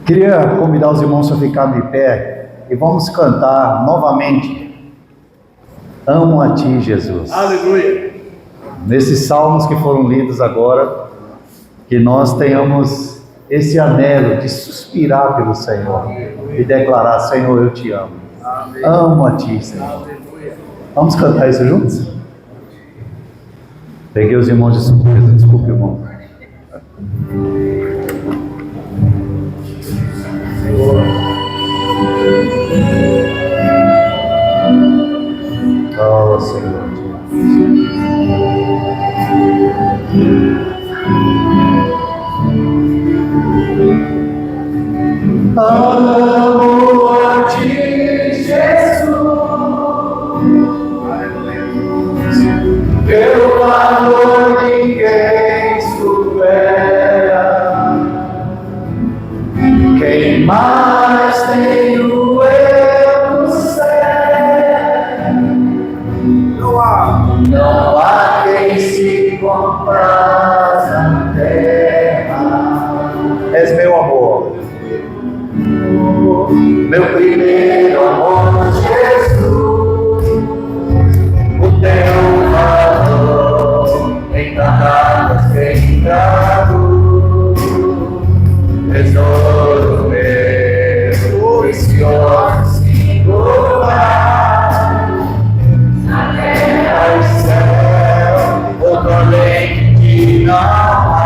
Queria convidar os irmãos a ficar de pé e vamos cantar novamente Amo a Ti, Jesus. Aleluia. Nesses salmos que foram lidos agora, que nós tenhamos esse anelo de suspirar pelo Senhor e declarar: Senhor, eu te amo. Amém. Amo a Ti, Senhor. Aleluia. Vamos cantar isso juntos? Peguei os irmãos de surpresa, desculpe, irmão. Oh, Senhor. Amo a Ti, Jesus. Teu valor ninguém supera. Quem mais tenho eu no céu? Não há quem se compraz na terra. És meu amor, meu primeiro amor, Jesus. O teu valor em tantas entrado, tesouro meu, precioso singular. Na terra e céu, outro além de não há.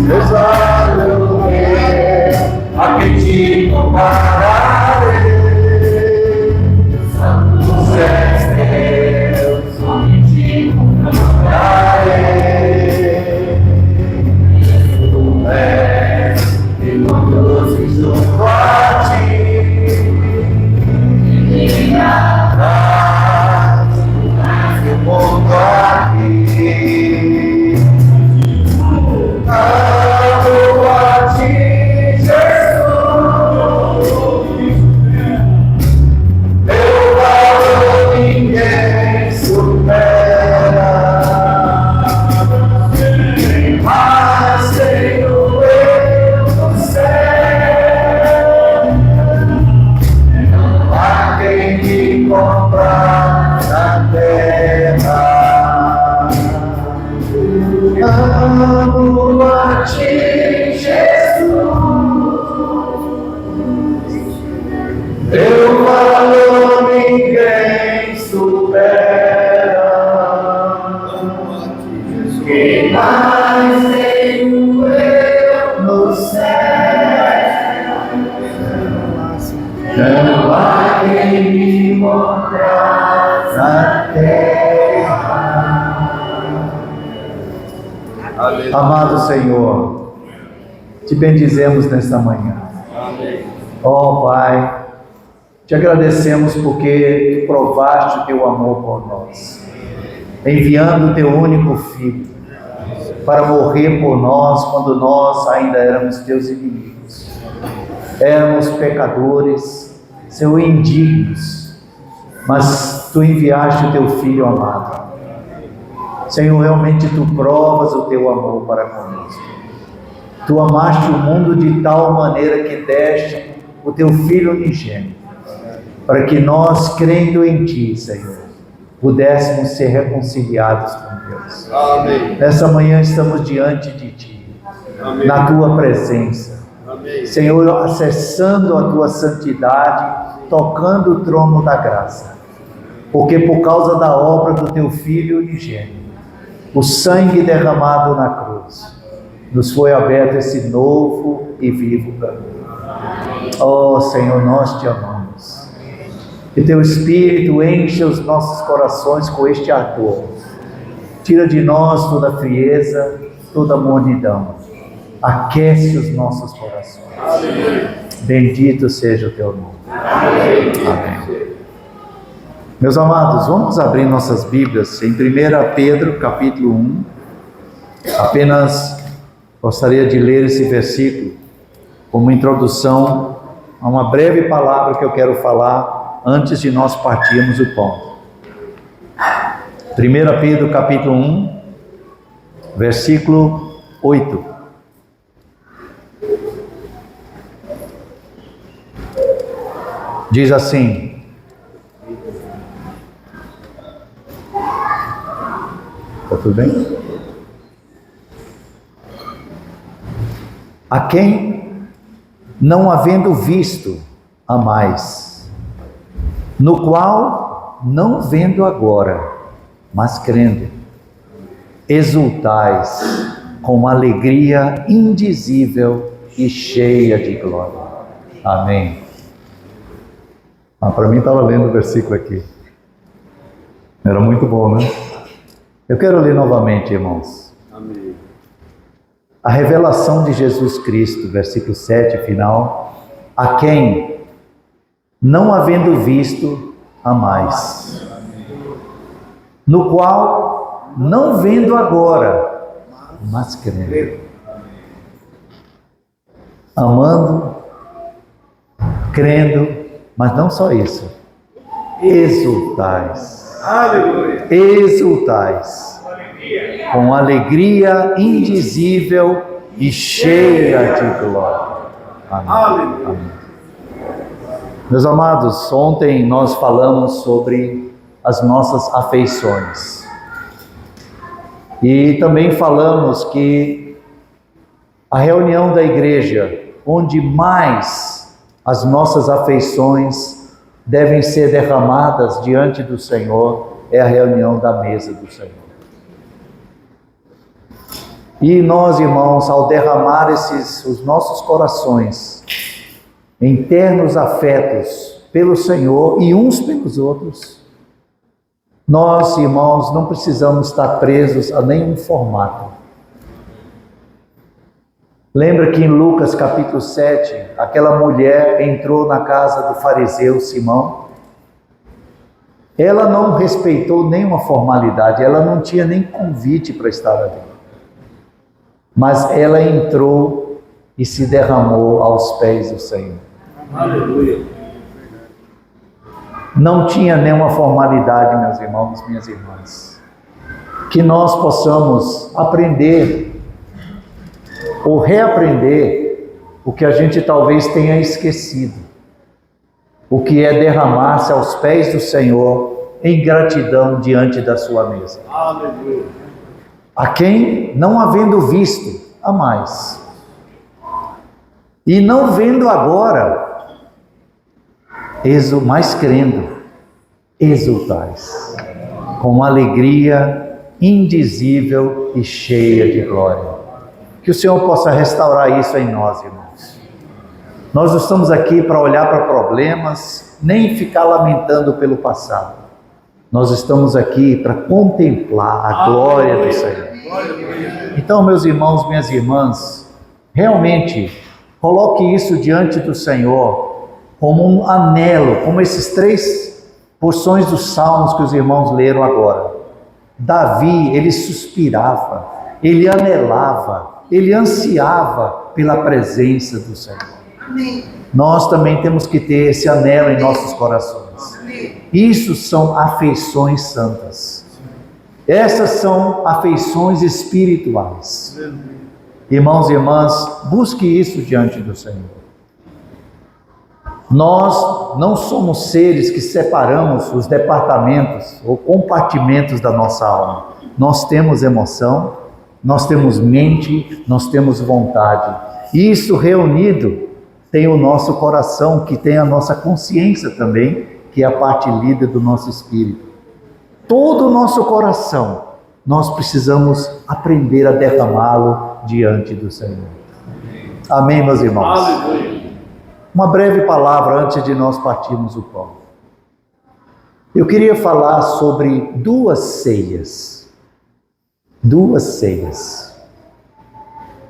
Tesouro meu, a quem te compararei. Santos és Deus, a quem te compararei. Tu és e conduzes junto a Ti. Que o mundo aqui. Amo a Ti, Jesus. Teu valor ninguém supera. Quem mais tenho eu no céu? Não há quem me comprar na terra. Amo a Ti, Jesus. Teu valor ninguém supera. Quem mais tenho eu no céu? Não há quem me comprar na terra. Amado Senhor, te bendizemos nesta manhã. Amém. Ó Pai, te agradecemos porque provaste o teu amor por nós, enviando o teu único Filho para morrer por nós quando nós ainda éramos teus inimigos. Éramos pecadores, Senhor, indignos, mas tu enviaste o teu Filho amado. Senhor, realmente tu provas o teu amor para conosco. Tu amaste o mundo de tal maneira que deste o teu Filho unigênito, para que nós, crendo em Ti, Senhor, pudéssemos ser reconciliados com Deus. Amém. Nessa manhã estamos diante de Ti, Amém. na Tua presença. Amém. Senhor, acessando a Tua santidade, tocando o trono da graça, porque por causa da obra do Teu Filho unigênito, o sangue derramado na cruz, nos foi aberto esse novo e vivo caminho. Oh Senhor, nós te amamos. Que teu Espírito encha os nossos corações com este ardor. Tira de nós toda frieza, toda mornidão. Aquece os nossos corações. Aleluia. Bendito seja o teu nome. Amém. Amém. Meus amados, vamos abrir nossas Bíblias em 1 Pedro, capítulo 1. Apenas gostaria de ler esse versículo como introdução a uma breve palavra que eu quero falar antes de nós partirmos o pão. 1 Pedro, capítulo 1, versículo 8. Diz assim: está tudo bem? A quem, não havendo visto, amais, no qual, não vendo agora, mas crendo, exultais com alegria indizível e cheia de glória. Amém. Para mim estava lendo o versículo aqui. Era muito bom, né? Eu quero ler novamente, irmãos. Amém. A revelação de Jesus Cristo, versículo 7, final. A quem, não havendo visto, amais. No qual, não vendo agora, mas crendo. Amando, crendo, mas não só isso. Exultais. Aleluia. Exultais. Com alegria indizível e cheia de glória. Amém. Aleluia. Amém. Meus amados, ontem nós falamos sobre as nossas afeições. E também falamos que a reunião da igreja, onde mais as nossas afeições devem ser derramadas diante do Senhor, é a reunião da mesa do Senhor. E nós, irmãos, ao derramar os nossos corações em ternos afetos pelo Senhor e uns pelos outros, nós, irmãos, não precisamos estar presos a nenhum formato. Lembra que em Lucas capítulo 7, aquela mulher entrou na casa do fariseu Simão? Ela não respeitou nenhuma formalidade, ela não tinha nem convite para estar ali. Mas ela entrou e se derramou aos pés do Senhor. Aleluia. Não tinha nenhuma formalidade, meus irmãos, minhas irmãs. Que nós possamos aprender ou reaprender o que a gente talvez tenha esquecido. O que é derramar-se aos pés do Senhor em gratidão diante da sua mesa. Aleluia. A quem, não havendo visto, amais. E não vendo agora, mas crendo, exultais, com alegria indizível e cheia de glória. Que o Senhor possa restaurar isso em nós, irmãos. Nós não estamos aqui para olhar para problemas, nem ficar lamentando pelo passado. Nós estamos aqui para contemplar a glória do Senhor. Então, meus irmãos, minhas irmãs, realmente, coloque isso diante do Senhor como um anelo, como esses 3 porções dos Salmos que os irmãos leram agora. Davi, ele suspirava, ele anelava, ele ansiava pela presença do Senhor. Nós também temos que ter esse anelo em nossos corações. Isso são afeições santas. Essas são afeições espirituais. Irmãos e irmãs, busque isso diante do Senhor. Nós não somos seres que separamos os departamentos ou compartimentos da nossa alma. Nós temos emoção, nós temos mente, nós temos vontade. E isso reunido tem o nosso coração, que tem a nossa consciência também, que é a parte líder do nosso espírito. Todo o nosso coração, nós precisamos aprender a derramá-lo diante do Senhor. Amém, meus irmãos? Aleluia. Uma breve palavra antes de nós partirmos o pão. Eu queria falar sobre 2 ceias. 2 ceias.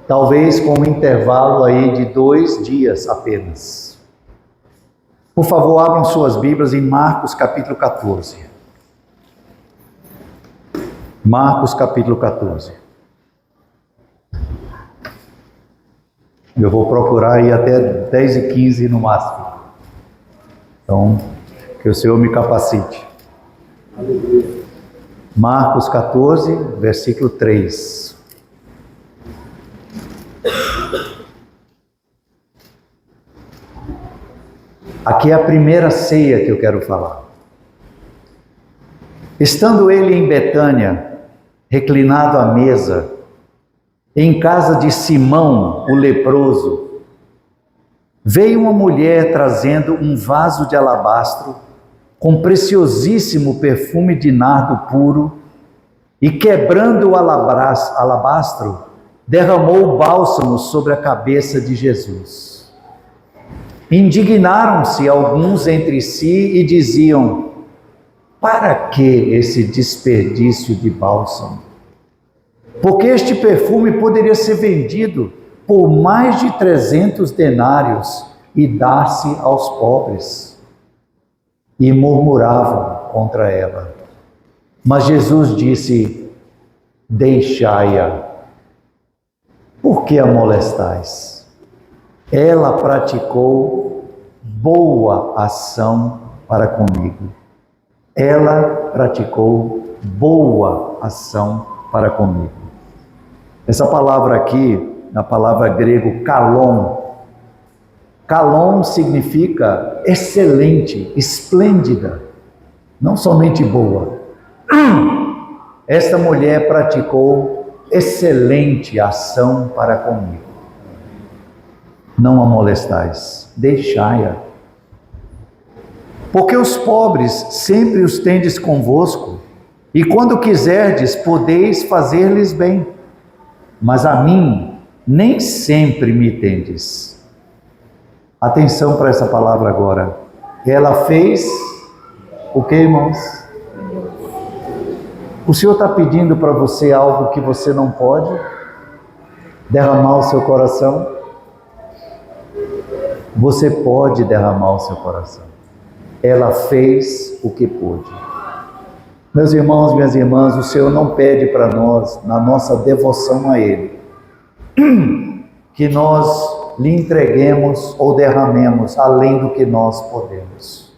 Talvez com um intervalo aí de 2 dias apenas. Por favor, abram suas Bíblias em Marcos capítulo 14. Marcos capítulo 14. Eu vou procurar ir até 10h15 no máximo. Então, que o Senhor me capacite. Marcos 14, versículo 3. Aqui é a primeira ceia que eu quero falar. Estando ele em Betânia, reclinado à mesa, em casa de Simão, o leproso, veio uma mulher trazendo um vaso de alabastro com preciosíssimo perfume de nardo puro e, quebrando o alabastro, derramou o bálsamo sobre a cabeça de Jesus. Indignaram-se alguns entre si e diziam: para que esse desperdício de bálsamo? Porque este perfume poderia ser vendido por mais de 300 denários e dar-se aos pobres. E murmuravam contra ela. Mas Jesus disse: deixai-a. Por que a molestais? Ela praticou boa ação para comigo. Ela praticou boa ação para comigo. Essa palavra aqui, a palavra grego kalon. Kalon significa excelente, esplêndida, não somente boa. Esta mulher praticou excelente ação para comigo. Não a molestais, deixai-a. Porque os pobres sempre os tendes convosco, e quando quiserdes, podeis fazer-lhes bem. Mas a mim, nem sempre me tendes. Atenção para essa palavra agora. Ela fez o que, irmãos? O Senhor está pedindo para você algo que você não pode? Derramar o seu coração? Você pode derramar o seu coração. Ela fez o que pôde. Meus irmãos, minhas irmãs, o Senhor não pede para nós, na nossa devoção a Ele, que nós lhe entreguemos ou derramemos além do que nós podemos.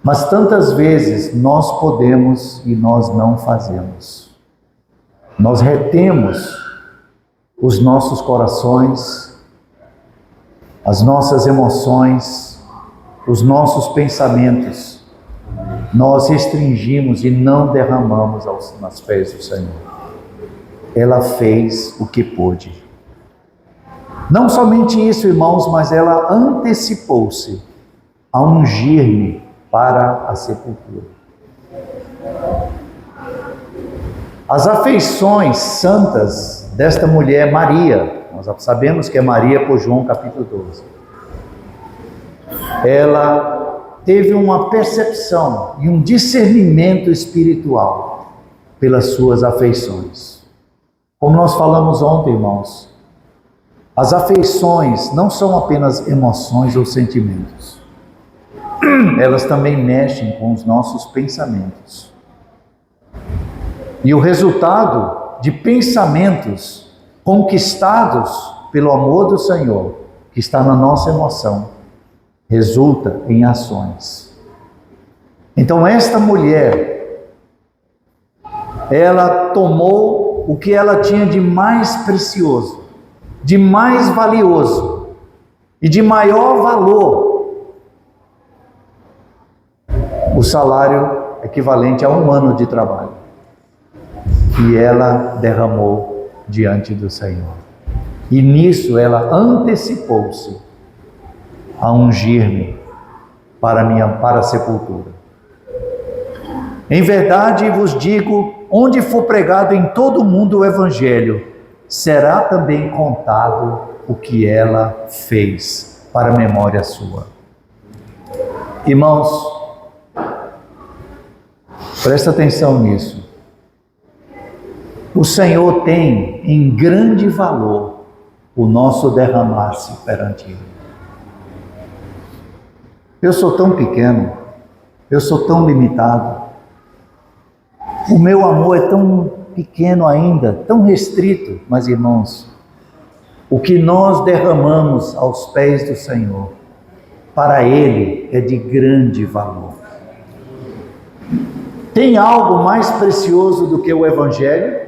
Mas tantas vezes nós podemos e nós não fazemos. Nós retemos os nossos corações, as nossas emoções, os nossos pensamentos. Nós restringimos e não derramamos nas pés do Senhor. Ela fez o que pôde. Não somente isso, irmãos, mas ela antecipou-se a ungir-me para a sepultura. As afeições santas desta mulher Maria, nós sabemos que é Maria por João capítulo 12. Ela teve uma percepção e um discernimento espiritual pelas suas afeições. Como nós falamos ontem, irmãos, as afeições não são apenas emoções ou sentimentos. Elas também mexem com os nossos pensamentos. E o resultado de pensamentos conquistados pelo amor do Senhor, que está na nossa emoção, resulta em ações. Então esta mulher, ela tomou o que ela tinha de mais precioso, de mais valioso e de maior valor, o salário equivalente a 1 ano de trabalho, que ela derramou diante do Senhor. E nisso ela antecipou-se a ungir-me para a sepultura. Em verdade vos digo, onde for pregado em todo o mundo o Evangelho, será também contado o que ela fez para a memória sua. Irmãos, presta atenção nisso. O Senhor tem em grande valor o nosso derramar-se perante Ele. Eu sou tão pequeno, eu sou tão limitado, o meu amor é tão pequeno ainda, tão restrito, mas irmãos, o que nós derramamos aos pés do Senhor, para Ele é de grande valor. Tem algo mais precioso do que o Evangelho?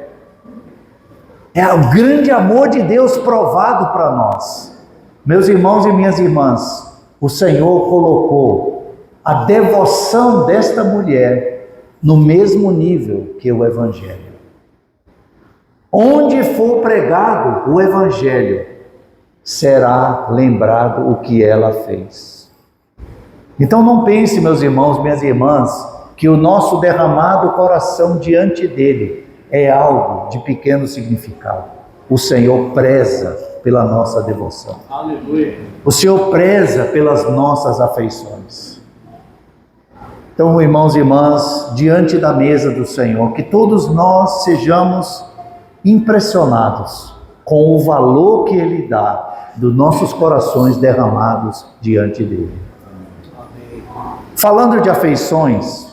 É o grande amor de Deus provado para nós. Meus irmãos e minhas irmãs, o Senhor colocou a devoção desta mulher no mesmo nível que o Evangelho. Onde for pregado o Evangelho, será lembrado o que ela fez. Então não pense, meus irmãos, minhas irmãs, que o nosso derramado coração diante dele é algo de pequeno significado. O Senhor preza pela nossa devoção. Aleluia. O Senhor preza pelas nossas afeições. Então, irmãos e irmãs, diante da mesa do Senhor, que todos nós sejamos impressionados com o valor que Ele dá dos nossos corações derramados diante dele. Falando de afeições,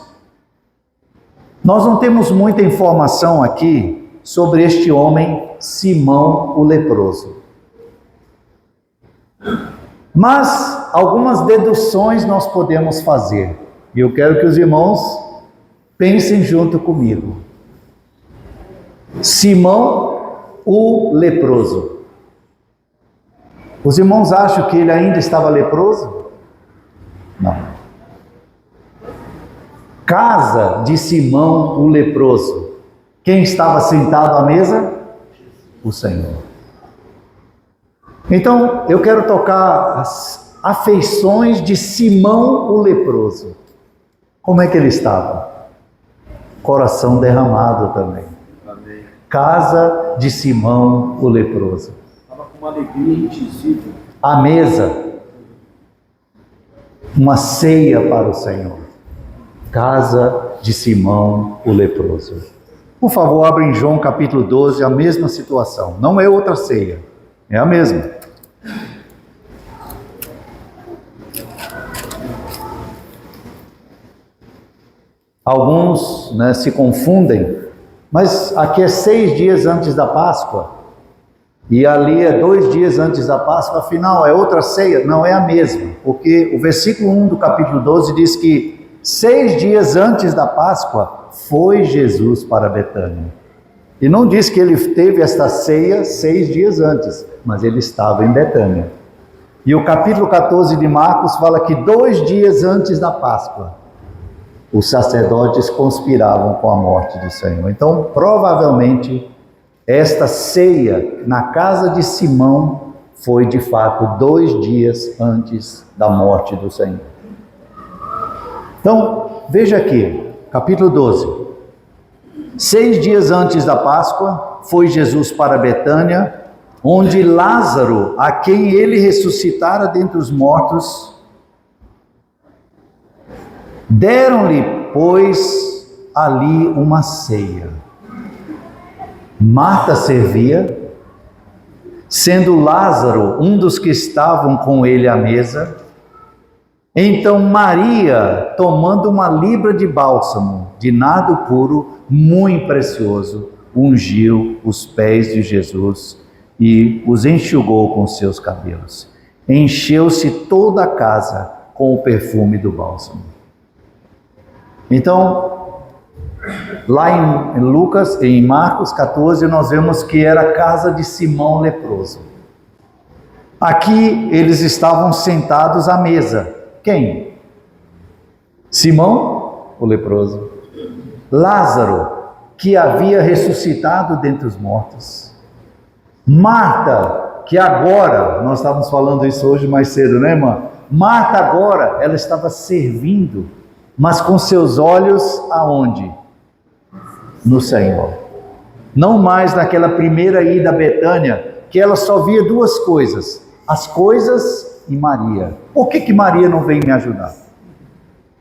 nós não temos muita informação aqui sobre este homem, Simão o leproso. Mas algumas deduções nós podemos fazer. E eu quero que os irmãos pensem junto comigo. Simão o leproso. Os irmãos acham que ele ainda estava leproso? Não. Casa de Simão o leproso. Quem estava sentado à mesa? O Senhor. Então, eu quero tocar as afeições de Simão o leproso. Como é que ele estava? Coração derramado também. Amém. Casa de Simão o leproso. Estava com uma alegria indizível. À mesa, uma ceia para o Senhor. Casa de Simão o leproso. Por favor, abra em João capítulo 12, a mesma situação. Não é outra ceia, é a mesma. Alguns se confundem, mas aqui é 6 dias antes da Páscoa, e ali é 2 dias antes da Páscoa, afinal é outra ceia, não é a mesma, porque o versículo 1 do capítulo 12 diz que 6 dias antes da Páscoa foi Jesus para Betânia. E não diz que ele teve esta ceia 6 dias antes, mas ele estava em Betânia. E o capítulo 14 de Marcos fala que 2 dias antes da Páscoa, os sacerdotes conspiravam com a morte do Senhor. Então, provavelmente, esta ceia na casa de Simão foi de fato 2 dias antes da morte do Senhor. Então, veja aqui, capítulo 12. 6 dias antes da Páscoa, foi Jesus para Betânia, onde Lázaro, a quem ele ressuscitara dentre os mortos, deram-lhe, pois, ali uma ceia. Marta servia, sendo Lázaro um dos que estavam com ele à mesa. Então Maria, tomando uma libra de bálsamo, de nardo puro, muito precioso, ungiu os pés de Jesus e os enxugou com seus cabelos. Encheu-se toda a casa com o perfume do bálsamo. Então, lá em Marcos 14, nós vemos que era a casa de Simão leproso. Aqui eles estavam sentados à mesa. Quem? Simão, o leproso. Lázaro, que havia ressuscitado dentre os mortos. Marta, que agora, nós estávamos falando isso hoje mais cedo, né, irmã? Marta agora, ela estava servindo, mas com seus olhos aonde? No Senhor. Não mais naquela primeira ida a Betânia, que ela só via 2 coisas, as coisas e Maria. Por que Maria não veio me ajudar?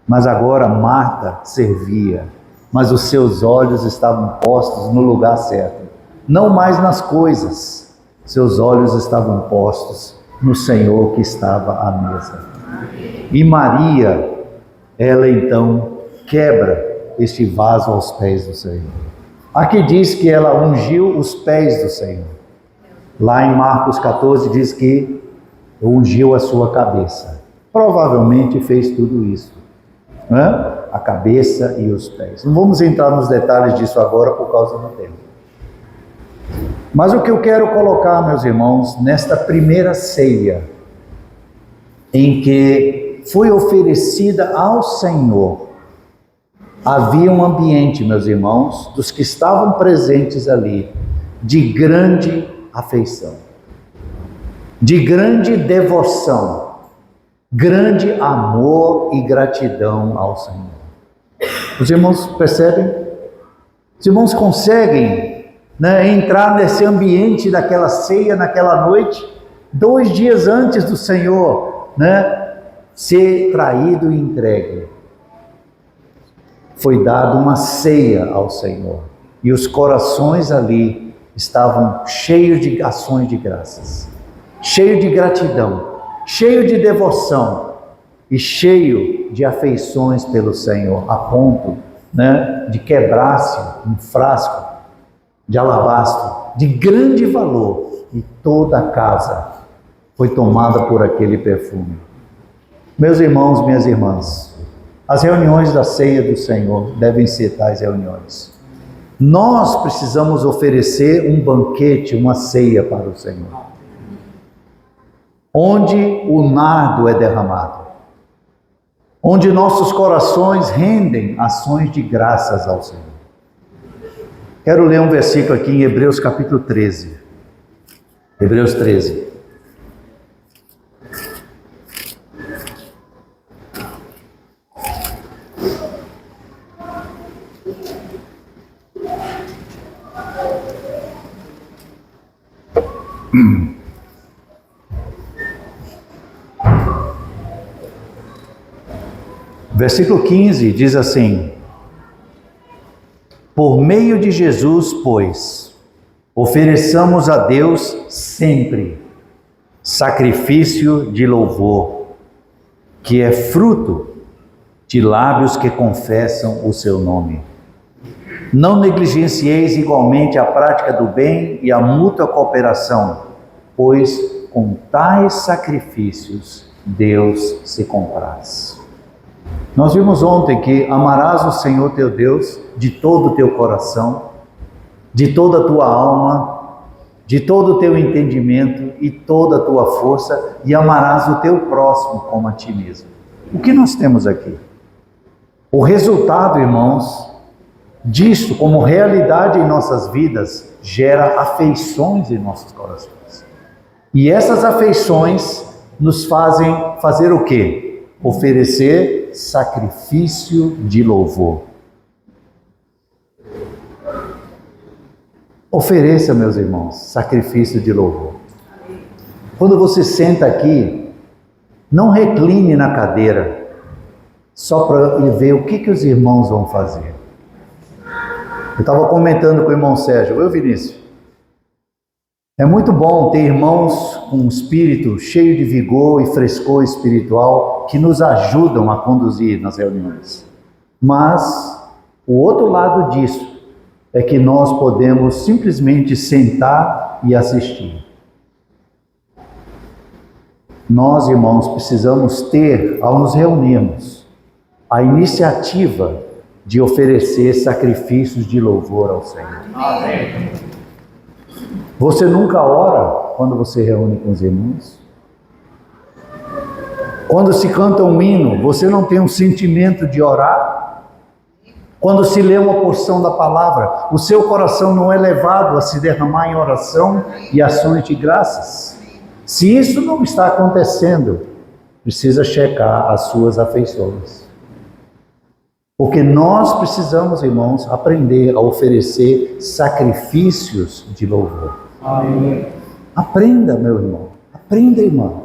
Mas agora Marta servia, mas os seus olhos estavam postos no lugar certo, não mais nas coisas, seus olhos estavam postos no Senhor que estava à mesa. E Maria, ela então quebra este vaso aos pés do Senhor. Aqui diz que ela ungiu os pés do Senhor. Lá em Marcos 14 diz que ungiu a sua cabeça. Provavelmente fez tudo isso, né? A cabeça e os pés. Não vamos entrar nos detalhes disso agora por causa do tempo. Mas o que eu quero colocar, meus irmãos, nesta primeira ceia em que foi oferecida ao Senhor, havia um ambiente, meus irmãos, dos que estavam presentes ali, de grande afeição, de grande devoção, grande amor e gratidão ao Senhor. Os irmãos percebem? Os irmãos conseguem, entrar nesse ambiente daquela ceia, naquela noite, 2 dias antes do Senhor, ser traído e entregue. Foi dada uma ceia ao Senhor, e os corações ali estavam cheios de ações de graças, cheios de gratidão, cheios de devoção e cheio de afeições pelo Senhor, a ponto de quebrar-se um frasco de alabastro de grande valor, e toda a casa foi tomada por aquele perfume. Meus irmãos, minhas irmãs, as reuniões da ceia do Senhor devem ser tais reuniões. Nós precisamos oferecer um banquete, uma ceia para o Senhor, onde o nardo é derramado, onde nossos corações rendem ações de graças ao Senhor. Quero ler um versículo aqui em Hebreus capítulo 13. Hebreus 13. Versículo 15 diz assim: por meio de Jesus, pois, ofereçamos a Deus sempre sacrifício de louvor, que é fruto de lábios que confessam o seu nome. Não negligencieis igualmente a prática do bem e a mútua cooperação, pois com tais sacrifícios Deus se compraz. Nós vimos ontem que amarás o Senhor teu Deus de todo o teu coração, de toda a tua alma, de todo o teu entendimento e toda a tua força, e amarás o teu próximo como a ti mesmo. O que nós temos aqui? O resultado, irmãos, disso como realidade em nossas vidas, gera afeições em nossos corações. E essas afeições nos fazem fazer o quê? Oferecer sacrifício de louvor. Ofereça, meus irmãos, sacrifício de louvor. Quando você senta aqui, não recline na cadeira só para ver o que os irmãos vão fazer. Eu estava comentando com o irmão Sérgio: Vinícius, é muito bom ter irmãos com um espírito cheio de vigor e frescor espiritual que nos ajudam a conduzir nas reuniões. Mas o outro lado disso é que nós podemos simplesmente sentar e assistir. Nós, irmãos, precisamos ter, ao nos reunirmos, a iniciativa de oferecer sacrifícios de louvor ao Senhor. Amém. Você nunca ora quando você reúne com os irmãos? Quando se canta um hino, você não tem um sentimento de orar? Quando se lê uma porção da palavra, o seu coração não é levado a se derramar em oração e ações de graças? Se isso não está acontecendo, precisa checar as suas afeições. Porque nós precisamos, irmãos, aprender a oferecer sacrifícios de louvor. Amém. Aprenda, meu irmão. Aprenda, irmão.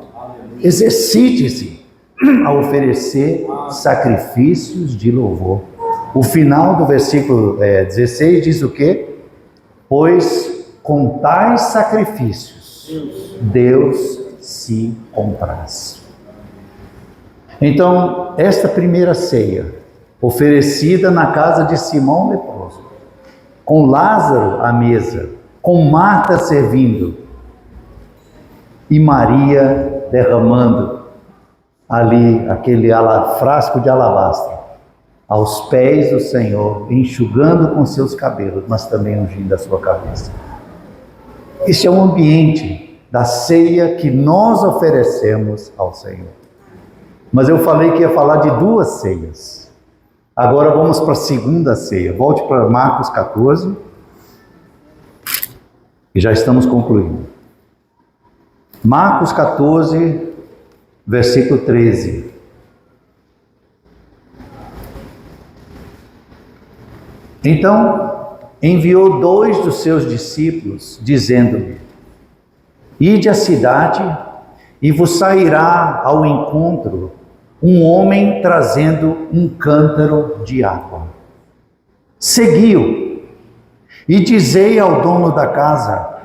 Exercite-se a oferecer sacrifícios de louvor. O final do versículo 16 diz o quê? Pois com tais sacrifícios Deus se compraz. Então, esta primeira ceia, oferecida na casa de Simão leproso, com Lázaro à mesa, com Marta servindo e Maria derramando ali aquele frasco de alabastro aos pés do Senhor, enxugando com seus cabelos, mas também ungindo a sua cabeça. Esse é o ambiente da ceia que nós oferecemos ao Senhor. Mas eu falei que ia falar de duas ceias. Agora vamos para a segunda ceia. Volte para Marcos 14. E já estamos concluindo. Marcos 14, versículo 13. Então, enviou 2 dos seus discípulos, dizendo-lhe: Ide à cidade, e vos sairá ao encontro um homem trazendo um cântaro de água. Segui-o, e dizei ao dono da casa,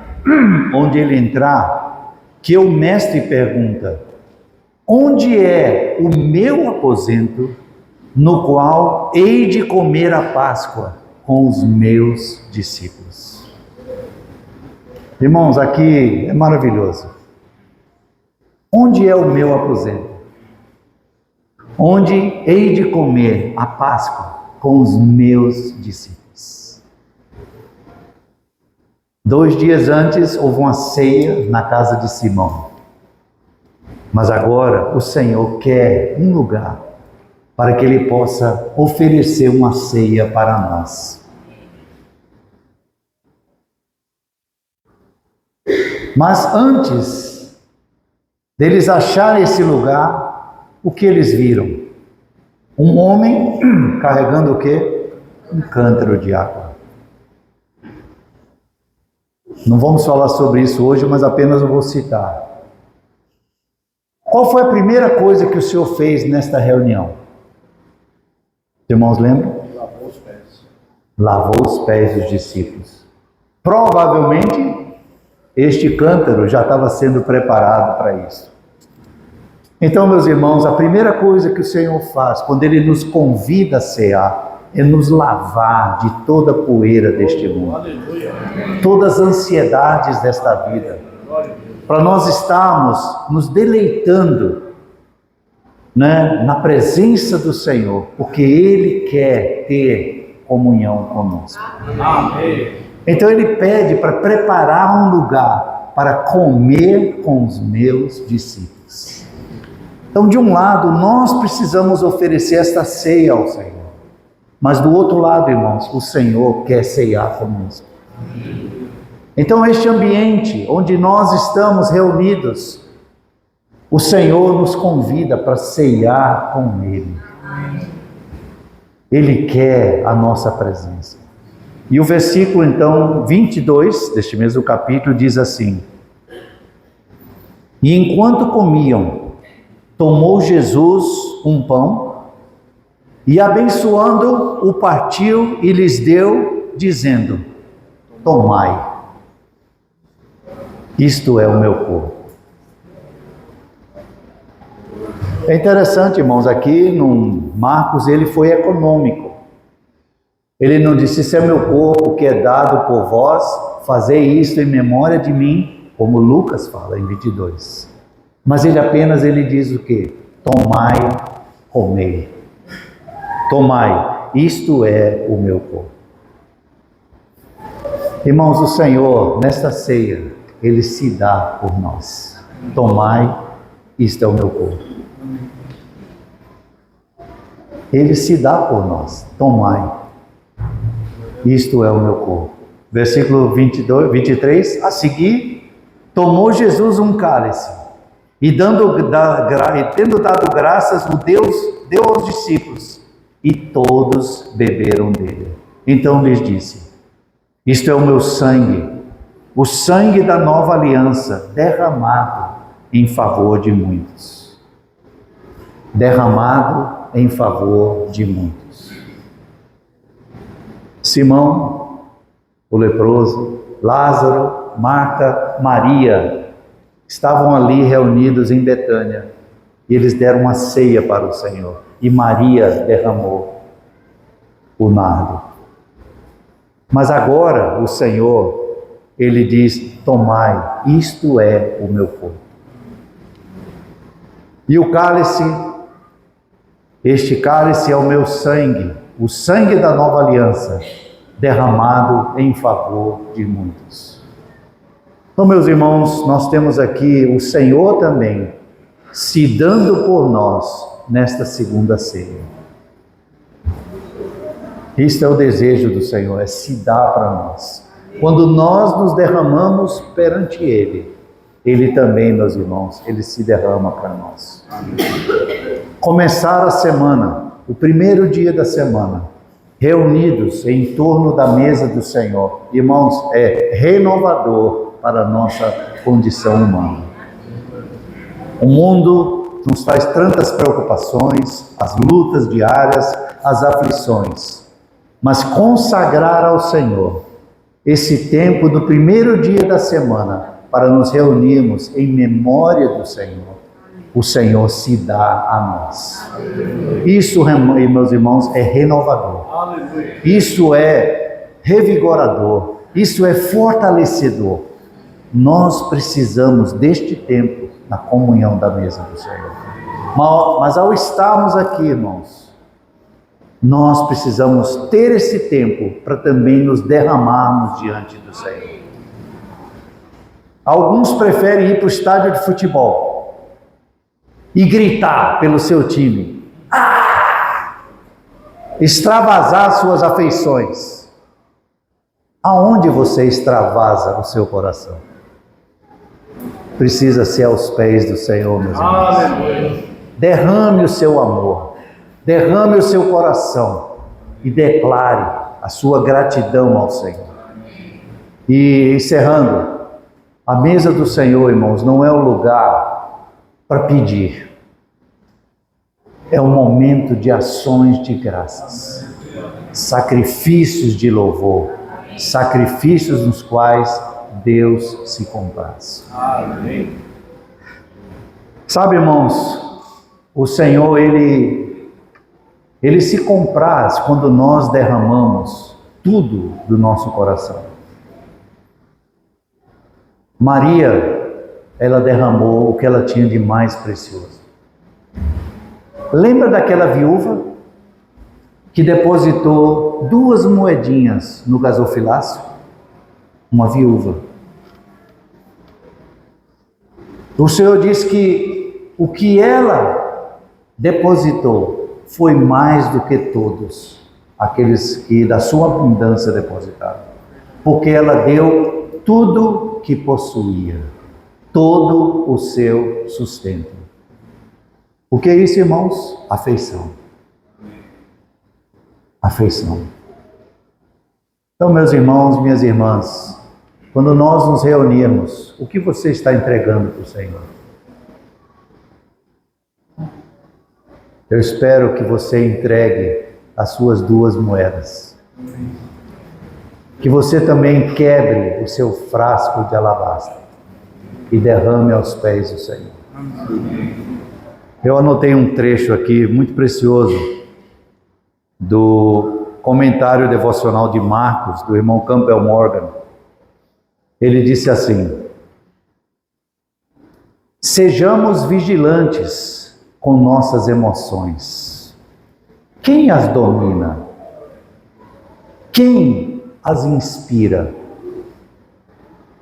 onde ele entrar, que o mestre pergunta: onde é o meu aposento, no qual hei de comer a Páscoa com os meus discípulos? Irmãos, aqui é maravilhoso. Onde é o meu aposento? Onde hei de comer a Páscoa com os meus discípulos? 2 dias antes houve uma ceia na casa de Simão. Mas agora o Senhor quer um lugar para que Ele possa oferecer uma ceia para nós. Mas antes deles acharem esse lugar, o que eles viram? Um homem carregando o quê? Um cântaro de água. Não vamos falar sobre isso hoje, mas apenas eu vou citar. Qual foi a primeira coisa que o Senhor fez nesta reunião? Os irmãos lembram? Lavou os pés. Lavou os pés dos discípulos. Provavelmente, este cântaro já estava sendo preparado para isso. Então, meus irmãos, a primeira coisa que o Senhor faz, quando Ele nos convida a cear, é nos lavar de toda a poeira deste mundo. Aleluia. Todas as ansiedades desta vida. Para nós estarmos nos deleitando, né, na presença do Senhor, porque Ele quer ter comunhão conosco. Amém. Então Ele pede para preparar um lugar para comer com os meus discípulos. Então, de um lado, nós precisamos oferecer esta ceia ao Senhor. Mas do outro lado, irmãos, o Senhor quer ceiar conosco. Então, este ambiente onde nós estamos reunidos, o Senhor nos convida para ceiar com Ele. Ele quer a nossa presença. E o versículo, então, 22 deste mesmo capítulo diz assim: E enquanto comiam, tomou Jesus um pão e, abençoando, o partiu e lhes deu, dizendo: Tomai, isto é o meu corpo. É interessante, irmãos, aqui no Marcos ele foi econômico. Ele não disse: isso é meu corpo que é dado por vós, fazei isto em memória de mim, como Lucas fala em 22. Mas ele diz o quê? Tomai, comei. Tomai, isto é o meu corpo. Irmãos, o Senhor, nesta ceia, Ele se dá por nós. Tomai, isto é o meu corpo. Ele se dá por nós. Tomai, isto é o meu corpo. Versículo 23, a seguir, tomou Jesus um cálice, e tendo dado graças, o deu aos discípulos, e todos beberam dele. Então lhes disse: isto é o meu sangue, o sangue da nova aliança, derramado em favor de muitos. Derramado em favor de muitos. Simão, o leproso, Lázaro, Marta, Maria, estavam ali reunidos em Betânia, e eles deram uma ceia para o Senhor, e Maria derramou o nardo. Mas agora o Senhor, Ele diz: tomai, isto é o meu corpo. E o cálice, este cálice é o meu sangue, o sangue da nova aliança, derramado em favor de muitos. Então, meus irmãos, nós temos aqui o Senhor também se dando por nós nesta segunda ceia. Isto é o desejo do Senhor, é se dar para nós. Quando nós nos derramamos perante Ele, Ele também, meus irmãos, Ele se derrama para nós. Começar a semana, o primeiro dia da semana, reunidos em torno da mesa do Senhor, irmãos, é renovador para a nossa condição humana. O mundo nos traz tantas preocupações, as lutas diárias, as aflições, mas consagrar ao Senhor esse tempo do primeiro dia da semana para nos reunirmos em memória do Senhor, o Senhor se dá a nós. Isso, meus irmãos, é renovador. Isso é revigorador. Isso é fortalecedor. Nós precisamos deste tempo na comunhão da mesa do Senhor. Mas ao estarmos aqui, irmãos, nós precisamos ter esse tempo para também nos derramarmos diante do Senhor. Alguns preferem ir para o estádio de futebol e gritar pelo seu time. Extravasar suas afeições. Aonde você extravasa o seu coração? Precisa ser aos pés do Senhor, meus irmãos. Derrame o seu amor, derrame o seu coração e declare a sua gratidão ao Senhor. E encerrando, a mesa do Senhor, irmãos, não é um lugar para pedir. É um momento de ações de graças, sacrifícios de louvor, sacrifícios nos quais Deus se compraz. Amém. Sabe, irmãos, o Senhor, Ele se compraz quando nós derramamos tudo do nosso coração. Maria, ela derramou o que ela tinha de mais precioso. Lembra daquela viúva que depositou 2 moedinhas no gasofilácio? Uma viúva. O Senhor diz que o que ela depositou foi mais do que todos aqueles que da sua abundância depositaram, porque ela deu tudo que possuía, todo o seu sustento. O que é isso, irmãos? Afeição. Afeição. Então, meus irmãos, minhas irmãs, quando nós nos reunirmos, o que você está entregando para o Senhor? Eu espero que você entregue as suas 2 moedas. Que você também quebre o seu frasco de alabastro e derrame aos pés do Senhor. Eu anotei um trecho aqui muito precioso do comentário devocional de Marcos, do irmão Campbell Morgan. Ele disse assim: sejamos vigilantes com nossas emoções. Quem as domina? Quem as inspira?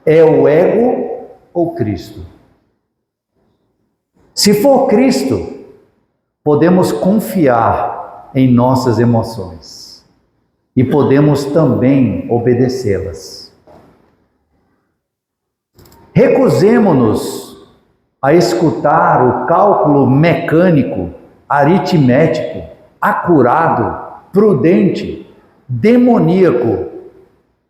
É o ego ou Cristo? Se for Cristo, podemos confiar em nossas emoções e podemos também obedecê-las. Recusemo-nos a escutar o cálculo mecânico, aritmético, acurado, prudente, demoníaco,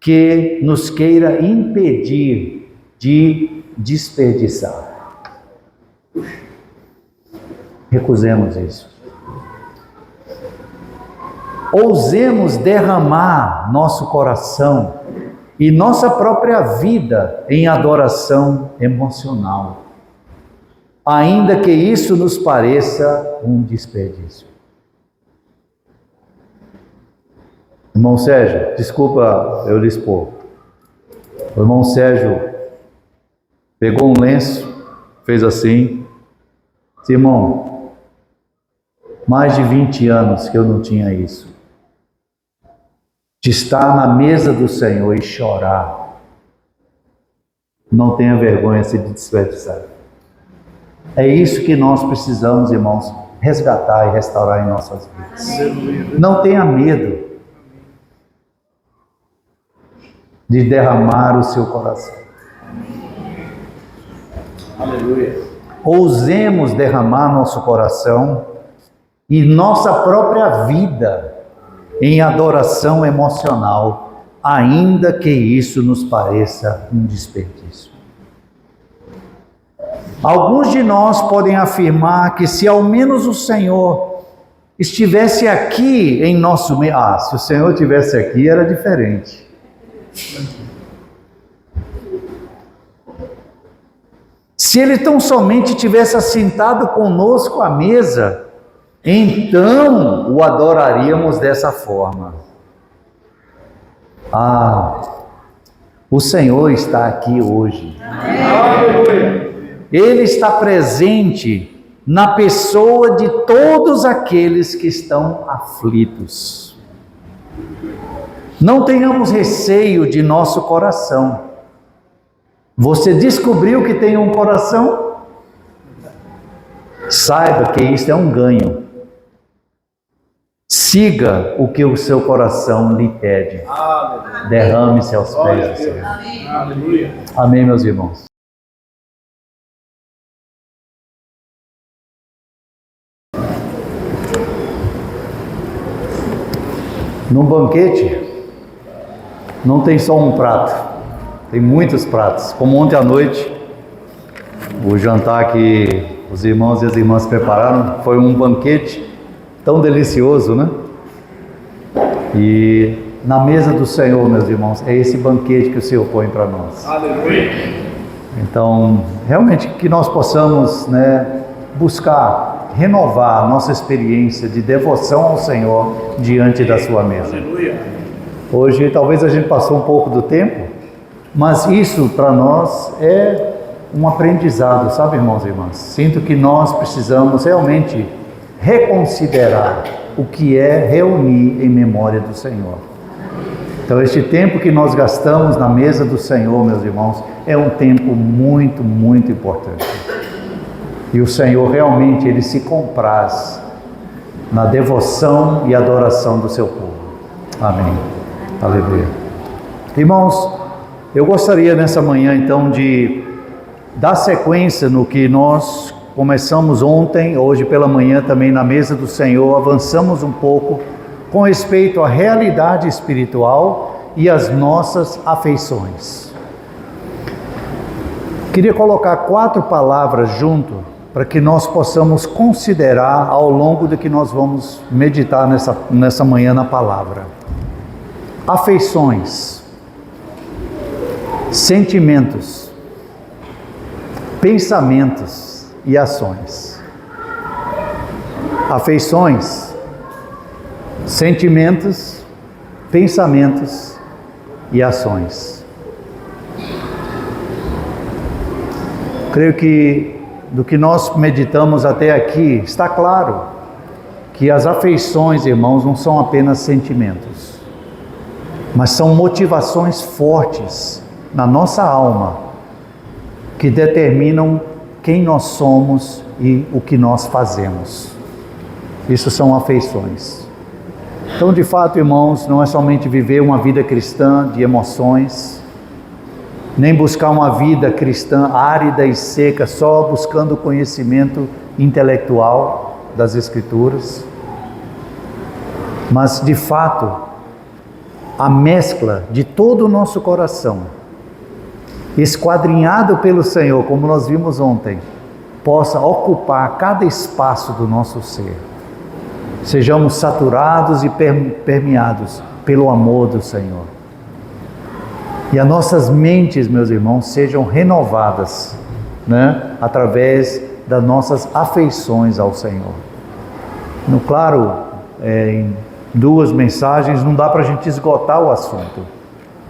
que nos queira impedir de desperdiçar. Recusemos isso. Ousemos derramar nosso coração e nossa própria vida em adoração emocional, ainda que isso nos pareça um desperdício. Irmão Sérgio, desculpa eu lhe expor. O irmão Sérgio pegou um lenço, fez assim, disse: irmão, mais de 20 anos que eu não tinha isso. De estar na mesa do Senhor e chorar. Não tenha vergonha de se desperdiçar. É isso que nós precisamos, irmãos, resgatar e restaurar em nossas vidas. Não tenha medo de derramar o seu coração. Aleluia. Ousemos derramar nosso coração e nossa própria vida em adoração emocional, ainda que isso nos pareça um desperdício. Alguns de nós podem afirmar que se ao menos o Senhor estivesse aqui em nosso meio... se o Senhor estivesse aqui era diferente. Se Ele tão somente tivesse assentado conosco à mesa, então o adoraríamos dessa forma. O Senhor está aqui hoje. Aleluia. Ele está presente na pessoa de todos aqueles que estão aflitos. Não tenhamos receio de nosso coração. Você descobriu que tem um coração? Saiba que isso é um ganho. Siga o que o seu coração lhe pede. Derrame-se aos pés do Senhor. Aleluia. Amém, meus irmãos. Num banquete, não tem só um prato, tem muitos pratos. Como ontem à noite, o jantar que os irmãos e as irmãs prepararam foi um banquete tão delicioso, né? E na mesa do Senhor, meus irmãos, é esse banquete que o Senhor põe para nós. Aleluia. Então, realmente que nós possamos, buscar renovar a nossa experiência de devoção ao Senhor diante da sua mesa. Aleluia. Hoje talvez a gente passou um pouco do tempo, mas isso para nós é um aprendizado, sabe, irmãos e irmãs? Sinto que nós precisamos realmente reconsiderar o que é reunir em memória do Senhor. Então, este tempo que nós gastamos na mesa do Senhor, meus irmãos, é um tempo muito, muito importante. E o Senhor realmente, Ele se compraz na devoção e adoração do seu povo. Amém. Aleluia. Irmãos, eu gostaria nessa manhã então de dar sequência no que nós começamos ontem, hoje pela manhã também na mesa do Senhor, avançamos um pouco com respeito à realidade espiritual e às nossas afeições. Queria colocar 4 palavras junto para que nós possamos considerar ao longo do que nós vamos meditar nessa manhã na palavra. Afeições, sentimentos, pensamentos e ações. Afeições, sentimentos, pensamentos e ações. Creio que do que nós meditamos até aqui, está claro que as afeições, irmãos, não são apenas sentimentos, mas são motivações fortes na nossa alma que determinam quem nós somos e o que nós fazemos. Isso são afeições. Então, de fato, irmãos, não é somente viver uma vida cristã de emoções, nem buscar uma vida cristã árida e seca, só buscando conhecimento intelectual das Escrituras, mas de fato, a mescla de todo o nosso coração, esquadrinhado pelo Senhor, como nós vimos ontem, possa ocupar cada espaço do nosso ser. Sejamos saturados e permeados pelo amor do Senhor. E as nossas mentes, meus irmãos, sejam renovadas, através das nossas afeições ao Senhor. Claro, em 2 mensagens não dá para a gente esgotar o assunto,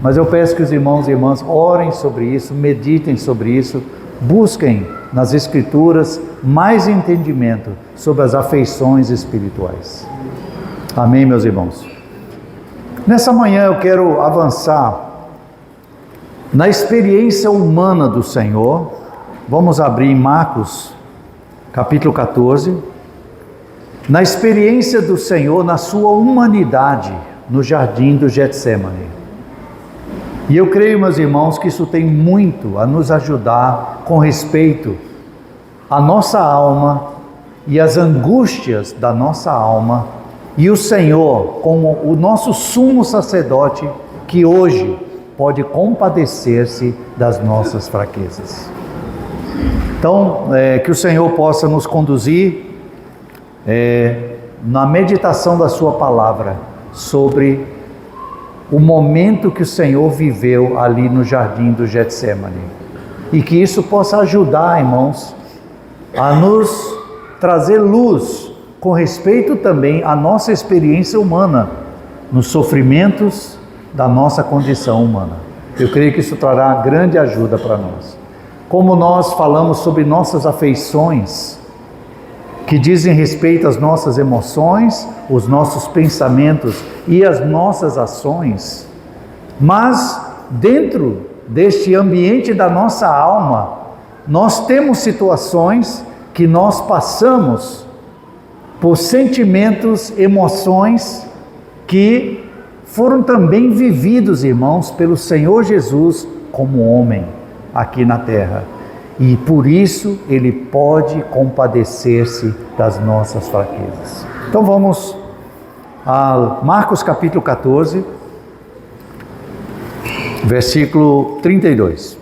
mas eu peço que os irmãos e irmãs orem sobre isso, meditem sobre isso, busquem nas Escrituras mais entendimento sobre as afeições espirituais. Amém, meus irmãos? Nessa manhã eu quero avançar na experiência humana do Senhor. Vamos abrir em Marcos, capítulo 14, na experiência do Senhor, na sua humanidade, no jardim do Getsemane. E eu creio, meus irmãos, que isso tem muito a nos ajudar com respeito à nossa alma e às angústias da nossa alma, e o Senhor, como o nosso sumo sacerdote, que hoje pode compadecer-se das nossas fraquezas. Então, que o Senhor possa nos conduzir na meditação da sua palavra sobre o momento que o Senhor viveu ali no jardim do Getsemane, e que isso possa ajudar, irmãos, a nos trazer luz com respeito também à nossa experiência humana, nos sofrimentos da nossa condição humana. Eu creio que isso trará grande ajuda para nós. Como nós falamos sobre nossas afeições, que dizem respeito às nossas emoções, os nossos pensamentos e as nossas ações, mas dentro deste ambiente da nossa alma, nós temos situações que nós passamos por sentimentos, emoções que foram também vividos, irmãos, pelo Senhor Jesus como homem aqui na terra. E por isso Ele pode compadecer-se das nossas fraquezas. Então vamos a Marcos capítulo 14, versículo 32.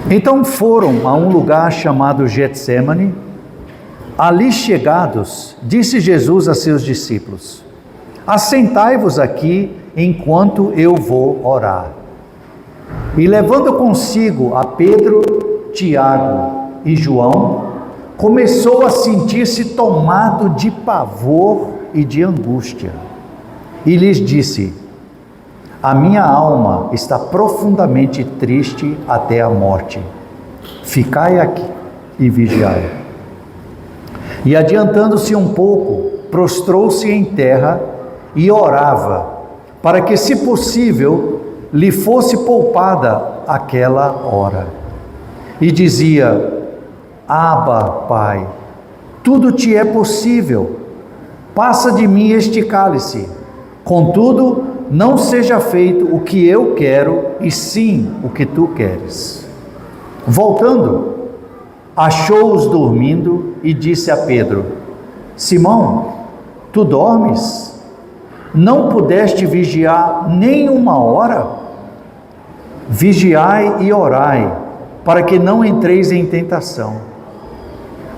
Então foram a um lugar chamado Getsemane. Ali chegados, disse Jesus a seus discípulos: assentai-vos aqui enquanto eu vou orar. E levando consigo a Pedro, Tiago e João, começou a sentir-se tomado de pavor e de angústia. E lhes disse: a minha alma está profundamente triste até a morte. Ficai aqui e vigiai. E adiantando-se um pouco, prostrou-se em terra e orava, para que, se possível, lhe fosse poupada aquela hora. E dizia: Abba, Pai, tudo te é possível, passa de mim este cálice, contudo, não seja feito o que eu quero, e sim o que tu queres. Voltando, achou-os dormindo e disse a Pedro: Simão, tu dormes? Não pudeste vigiar nem uma hora? Vigiai e orai, para que não entreis em tentação.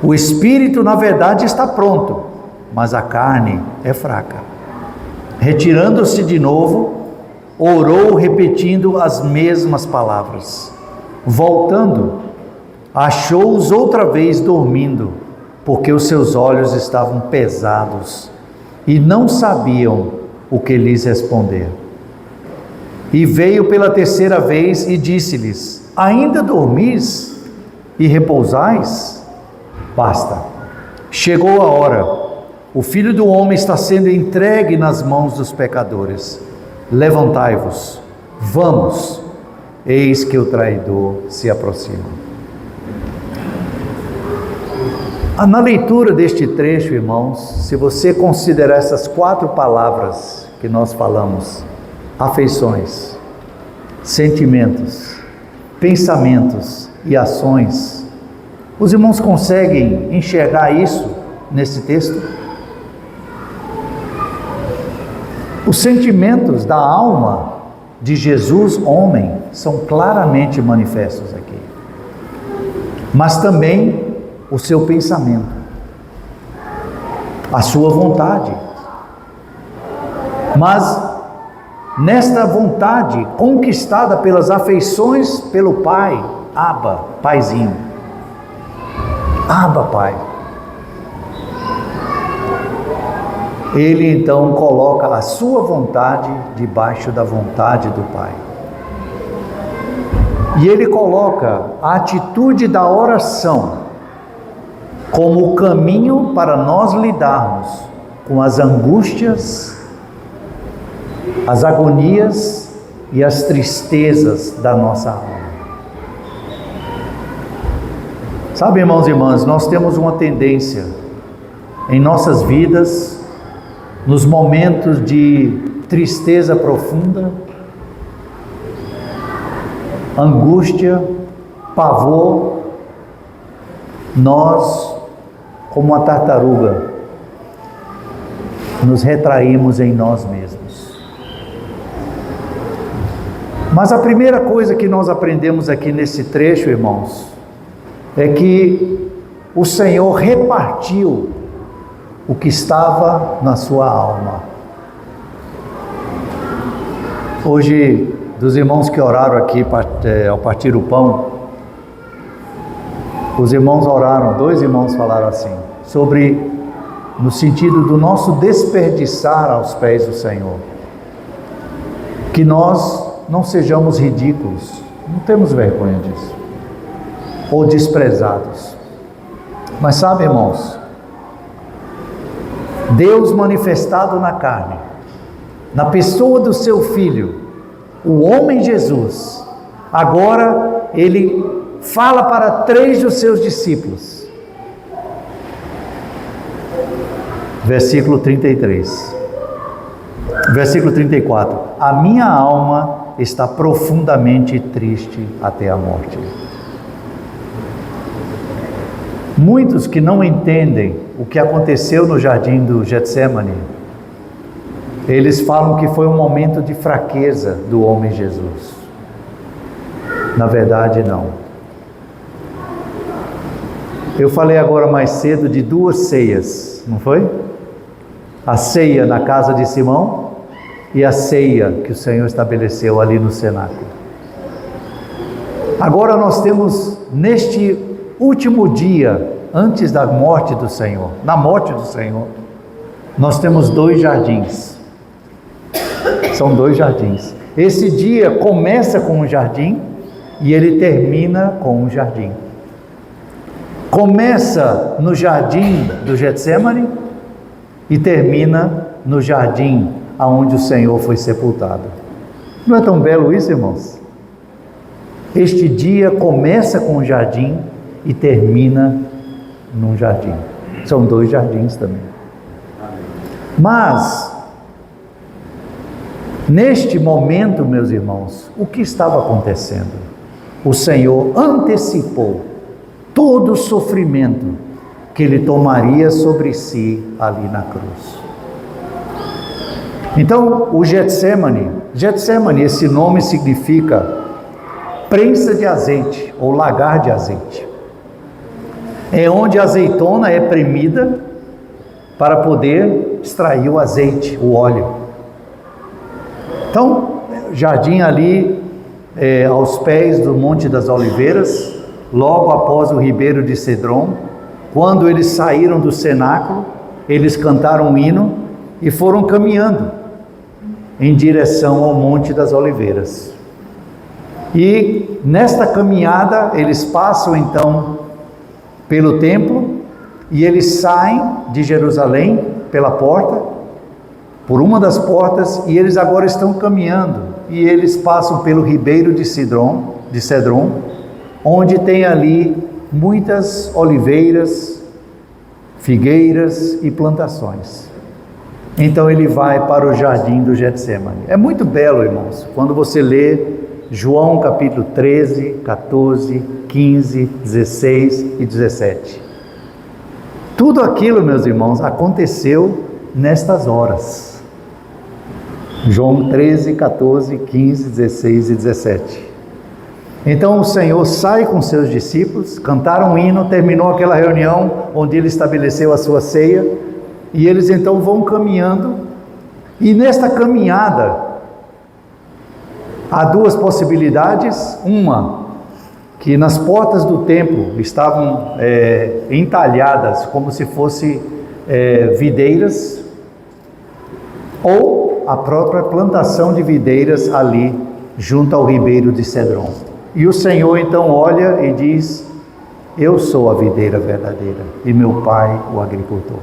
O espírito, na verdade, está pronto, mas a carne é fraca. Retirando-se de novo, orou repetindo as mesmas palavras. Voltando, achou-os outra vez dormindo, porque os seus olhos estavam pesados e não sabiam o que lhes responder. E veio pela terceira vez e disse-lhes: ainda dormis e repousais? Basta, chegou a hora, o Filho do Homem está sendo entregue nas mãos dos pecadores. Levantai-vos, vamos, eis que o traidor se aproxima. Na leitura deste trecho, irmãos, se você considerar essas 4 palavras que nós falamos: afeições, sentimentos, pensamentos e ações, os irmãos conseguem enxergar isso nesse texto? Os sentimentos da alma de Jesus, homem, são claramente manifestos aqui, mas também o seu pensamento, a sua vontade. Mas nesta vontade conquistada pelas afeições pelo Pai, Abba, Paizinho, Abba, Pai, ele então coloca a sua vontade debaixo da vontade do Pai. E ele coloca a atitude da oração como o caminho para nós lidarmos com as angústias, as agonias e as tristezas da nossa alma. Sabe, irmãos e irmãs, nós temos uma tendência em nossas vidas, nos momentos de tristeza profunda, angústia, pavor, nós, como uma tartaruga, nos retraímos em nós mesmos. Mas a primeira coisa que nós aprendemos aqui nesse trecho, irmãos, é que o Senhor repartiu o que estava na sua alma. Hoje, dos irmãos que oraram aqui ao partir o pão, os irmãos oraram, 2 irmãos falaram assim, no sentido do nosso desperdiçar aos pés do Senhor. Que nós não sejamos ridículos, não temos vergonha disso, ou desprezados. Mas sabe, irmãos, Deus manifestado na carne, na pessoa do seu Filho, o homem Jesus, agora ele fala para 3 dos seus discípulos. Versículo 33. Versículo 34. A minha alma está profundamente triste até a morte. Muitos que não entendem o que aconteceu no jardim do Getsemane, eles falam que foi um momento de fraqueza do homem Jesus. Na verdade, não. Eu falei agora mais cedo de 2 ceias, não foi? A ceia na casa de Simão e a ceia que o Senhor estabeleceu ali no cenáculo. Agora nós temos neste último dia, antes da morte do Senhor, na morte do Senhor, nós temos 2 jardins. São 2 jardins. Esse dia começa com um jardim e ele termina com um jardim. Começa no jardim do Getsemane e termina no jardim aonde o Senhor foi sepultado. Não é tão belo isso, irmãos? Este dia começa com um jardim e termina num jardim. São 2 jardins também. Mas neste momento, meus irmãos, o que estava acontecendo? O Senhor antecipou todo o sofrimento que ele tomaria sobre si ali na cruz. Então, o Getsemane, esse nome significa prensa de azeite ou lagar de azeite. É onde a azeitona é premida para poder extrair o azeite, o óleo. Então, jardim ali aos pés do Monte das Oliveiras, logo após o ribeiro de Cedron. Quando eles saíram do cenáculo, eles cantaram um hino e foram caminhando em direção ao Monte das Oliveiras. E nesta caminhada eles passam então pelo templo e eles saem de Jerusalém pela porta, por uma das portas, e eles agora estão caminhando e eles passam pelo ribeiro de Cedron, onde tem ali muitas oliveiras, figueiras e plantações. Então ele vai para o jardim do Getsemane. É muito belo, irmãos, quando você lê João capítulo 13, 14, 15, 16 e 17. Tudo aquilo, meus irmãos, aconteceu nestas horas. João 13, 14, 15, 16 e 17. Então o Senhor sai com seus discípulos, cantaram um hino, terminou aquela reunião onde ele estabeleceu a sua ceia, e eles então vão caminhando, e nesta caminhada há 2 possibilidades. Uma, que nas portas do templo estavam entalhadas como se fossem videiras, ou a própria plantação de videiras ali junto ao ribeiro de Cedron. E o Senhor então olha e diz: eu sou a videira verdadeira e meu Pai o agricultor.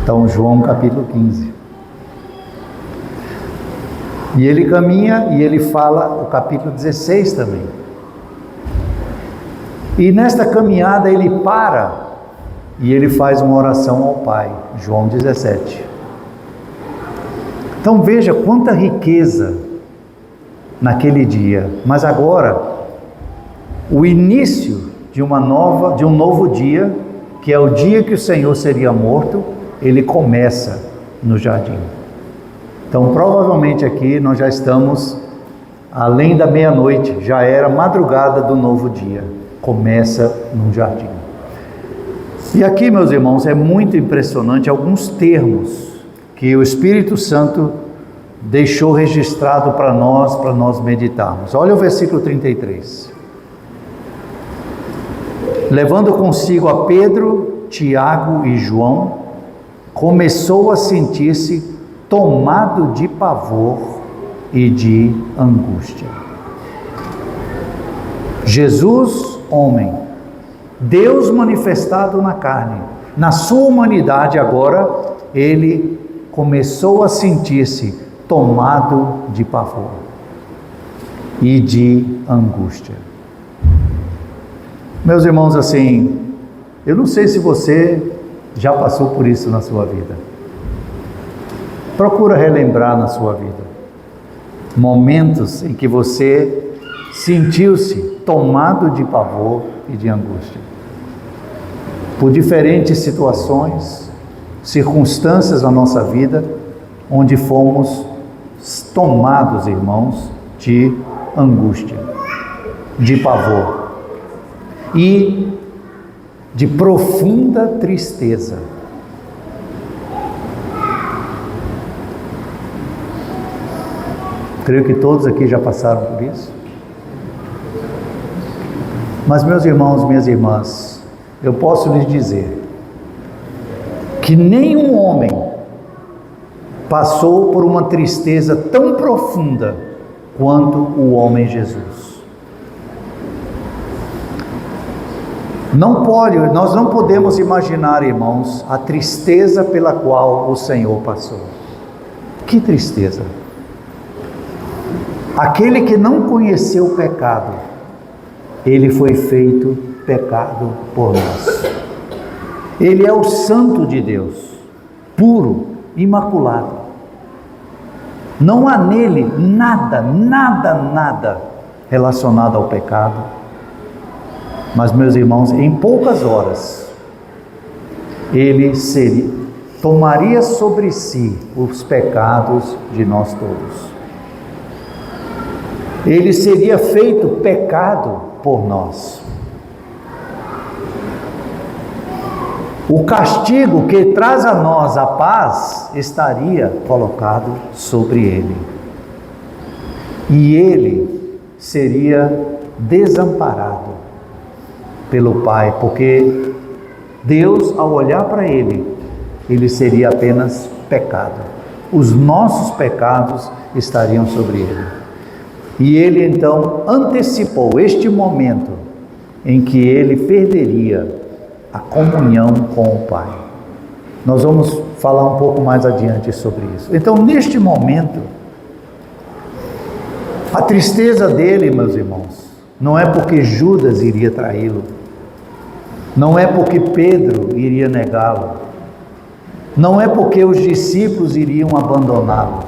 Então João capítulo 15. E ele caminha e ele fala o capítulo 16 também. E nesta caminhada ele para e ele faz uma oração ao Pai, João 17. Então veja quanta riqueza naquele dia, mas agora o início de um novo dia, que é o dia que o Senhor seria morto, ele começa no jardim. Então provavelmente aqui nós já estamos além da meia-noite, já era madrugada do novo dia, começa no jardim. E aqui, meus irmãos, é muito impressionante alguns termos que o Espírito Santo deixou registrado para nós meditarmos. Olha o versículo 33. Levando consigo a Pedro, Tiago e João, começou a sentir-se tomado de pavor e de angústia. Jesus, homem, Deus manifestado na carne, na sua humanidade agora, ele começou a sentir-se tomado de pavor e de angústia. Meus irmãos, assim, eu não sei se você já passou por isso na sua vida. Procura relembrar na sua vida momentos em que você sentiu-se tomado de pavor e de angústia, por diferentes situações, circunstâncias na nossa vida, onde fomos tomados, irmãos, de angústia, de pavor e de profunda tristeza. Creio que todos aqui já passaram por isso. Mas, meus irmãos, minhas irmãs, eu posso lhes dizer que nenhum homem passou por uma tristeza tão profunda quanto o homem Jesus. Nós não podemos imaginar, irmãos, a tristeza pela qual o Senhor passou. Que tristeza! Aquele que não conheceu o pecado, ele foi feito pecado por nós. Ele é o Santo de Deus, puro, imaculado. Não há nele nada relacionado ao pecado. Mas, meus irmãos, em poucas horas, ele tomaria sobre si os pecados de nós todos. Ele seria feito pecado por nós. O castigo que traz a nós a paz estaria colocado sobre ele. E ele seria desamparado pelo Pai, porque Deus, ao olhar para ele, ele seria apenas pecado. Os nossos pecados estariam sobre ele. E ele então antecipou este momento em que ele perderia a comunhão com o Pai. Nós vamos falar um pouco mais adiante sobre isso. Então, neste momento, a tristeza dele, meus irmãos, não é porque Judas iria traí-lo, não é porque Pedro iria negá-lo, não é porque os discípulos iriam abandoná-lo,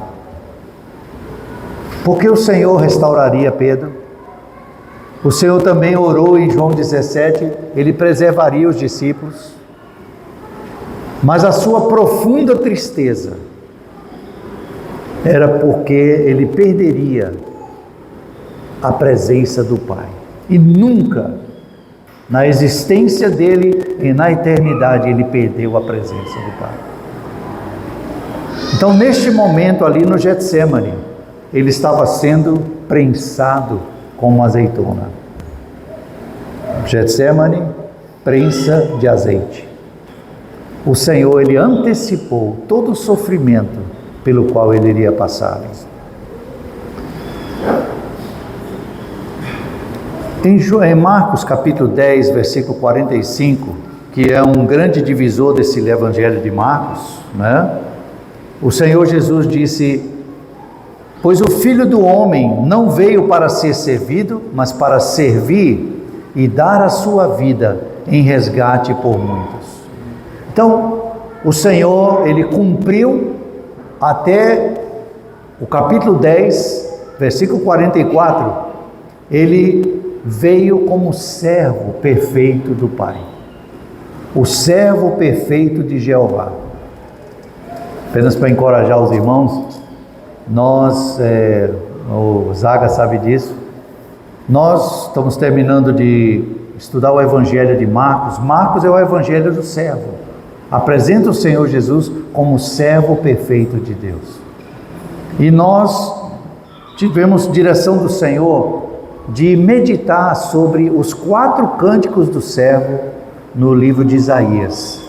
porque o Senhor restauraria Pedro. O Senhor também orou em João 17, ele preservaria os discípulos, mas a sua profunda tristeza era porque ele perderia a presença do Pai, e nunca na existência dele e na eternidade ele perdeu a presença do Pai. Então, neste momento ali no Getsemane, ele estava sendo prensado como azeitona. Getsemane, prensa de azeite. O Senhor, ele antecipou todo o sofrimento pelo qual ele iria passar. Em Marcos capítulo 10, versículo 45, que é um grande divisor desse evangelho de Marcos, né? O Senhor Jesus disse: pois o Filho do Homem não veio para ser servido, mas para servir e dar a sua vida em resgate por muitos. Então, o Senhor, Ele cumpriu até o capítulo 10, versículo 44, Ele veio como servo perfeito do Pai. O servo perfeito de Jeová. Apenas para encorajar os irmãos, nós, o Zaga sabe disso, nós estamos terminando de estudar o Evangelho de Marcos. Marcos é o Evangelho do servo. Apresenta o Senhor Jesus como servo perfeito de Deus. E nós tivemos direção do Senhor de meditar sobre os 4 cânticos do servo no livro de Isaías.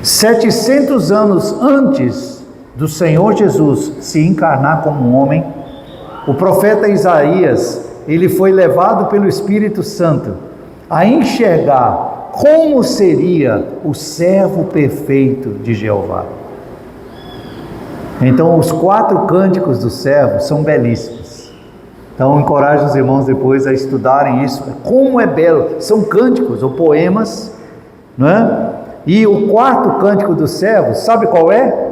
700 anos antes do Senhor Jesus se encarnar como um homem, o profeta Isaías, ele foi levado pelo Espírito Santo a enxergar como seria o servo perfeito de Jeová. Então, os 4 cânticos do servo são belíssimos. Então, encorajo os irmãos depois a estudarem isso. Como é belo! São cânticos ou poemas, não é? E o 4º cântico do servo, sabe qual é?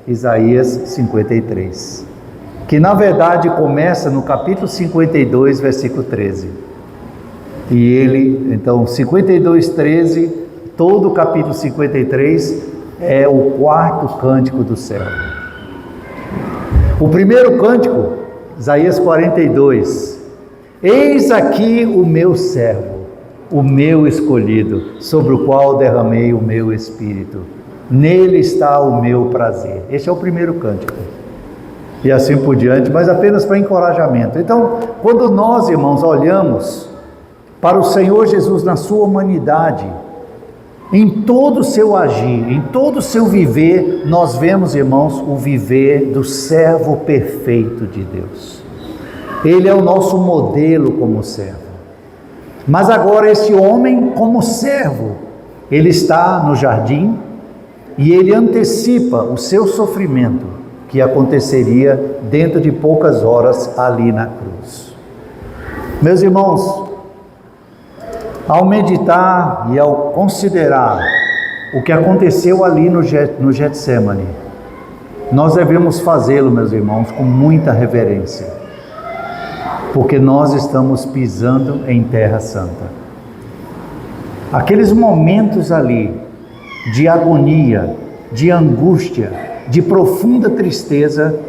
Isaías 53. Que na verdade começa no capítulo 52, versículo 13. E ele, então, 52, 13, todo o capítulo 53 é o 4º cântico do servo. O primeiro cântico, Isaías 42, eis aqui o meu servo, o meu escolhido, sobre o qual derramei o meu espírito, nele está o meu prazer. Esse é o primeiro cântico, e assim por diante, mas apenas para encorajamento. Então, quando nós, irmãos, olhamos para o Senhor Jesus na sua humanidade, em todo o seu agir, em todo o seu viver, nós vemos, irmãos, o viver do servo perfeito de Deus. Ele é o nosso modelo como servo. Mas agora esse homem como servo, ele está no jardim e ele antecipa o seu sofrimento que aconteceria dentro de poucas horas ali na cruz. Meus irmãos, ao meditar e ao considerar o que aconteceu ali no Getsemane, nós devemos fazê-lo, meus irmãos, com muita reverência, porque nós estamos pisando em terra santa. Aqueles momentos ali de agonia, de angústia, de profunda tristeza,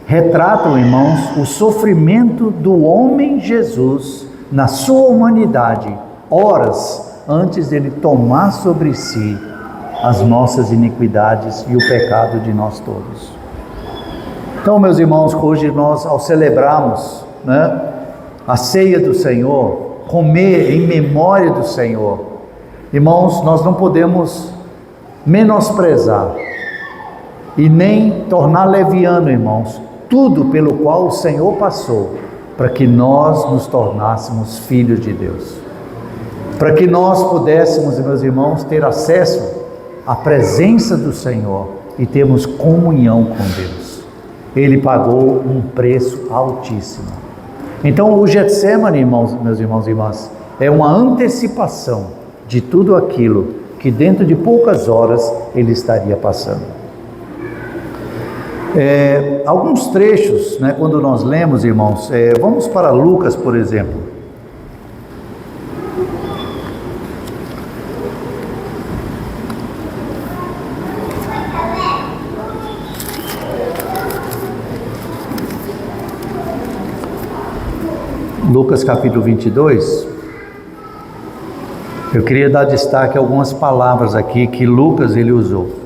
retratam, irmãos, o sofrimento do homem Jesus na sua humanidade, horas antes dele tomar sobre si as nossas iniquidades e o pecado de nós todos. Então, meus irmãos, hoje nós, ao celebrarmos, a ceia do Senhor, comer em memória do Senhor, irmãos, nós não podemos menosprezar e nem tornar leviano, irmãos, tudo pelo qual o Senhor passou para que nós nos tornássemos filhos de Deus, para que nós pudéssemos, meus irmãos, ter acesso à presença do Senhor e termos comunhão com Deus. Ele pagou um preço altíssimo. Então, o Getsemane, irmãos, meus irmãos e irmãs, é uma antecipação de tudo aquilo que dentro de poucas horas ele estaria passando. Alguns trechos, quando nós lemos, irmãos, vamos para Lucas, por exemplo. Lucas capítulo 22, eu queria dar destaque a algumas palavras aqui que Lucas ele usou.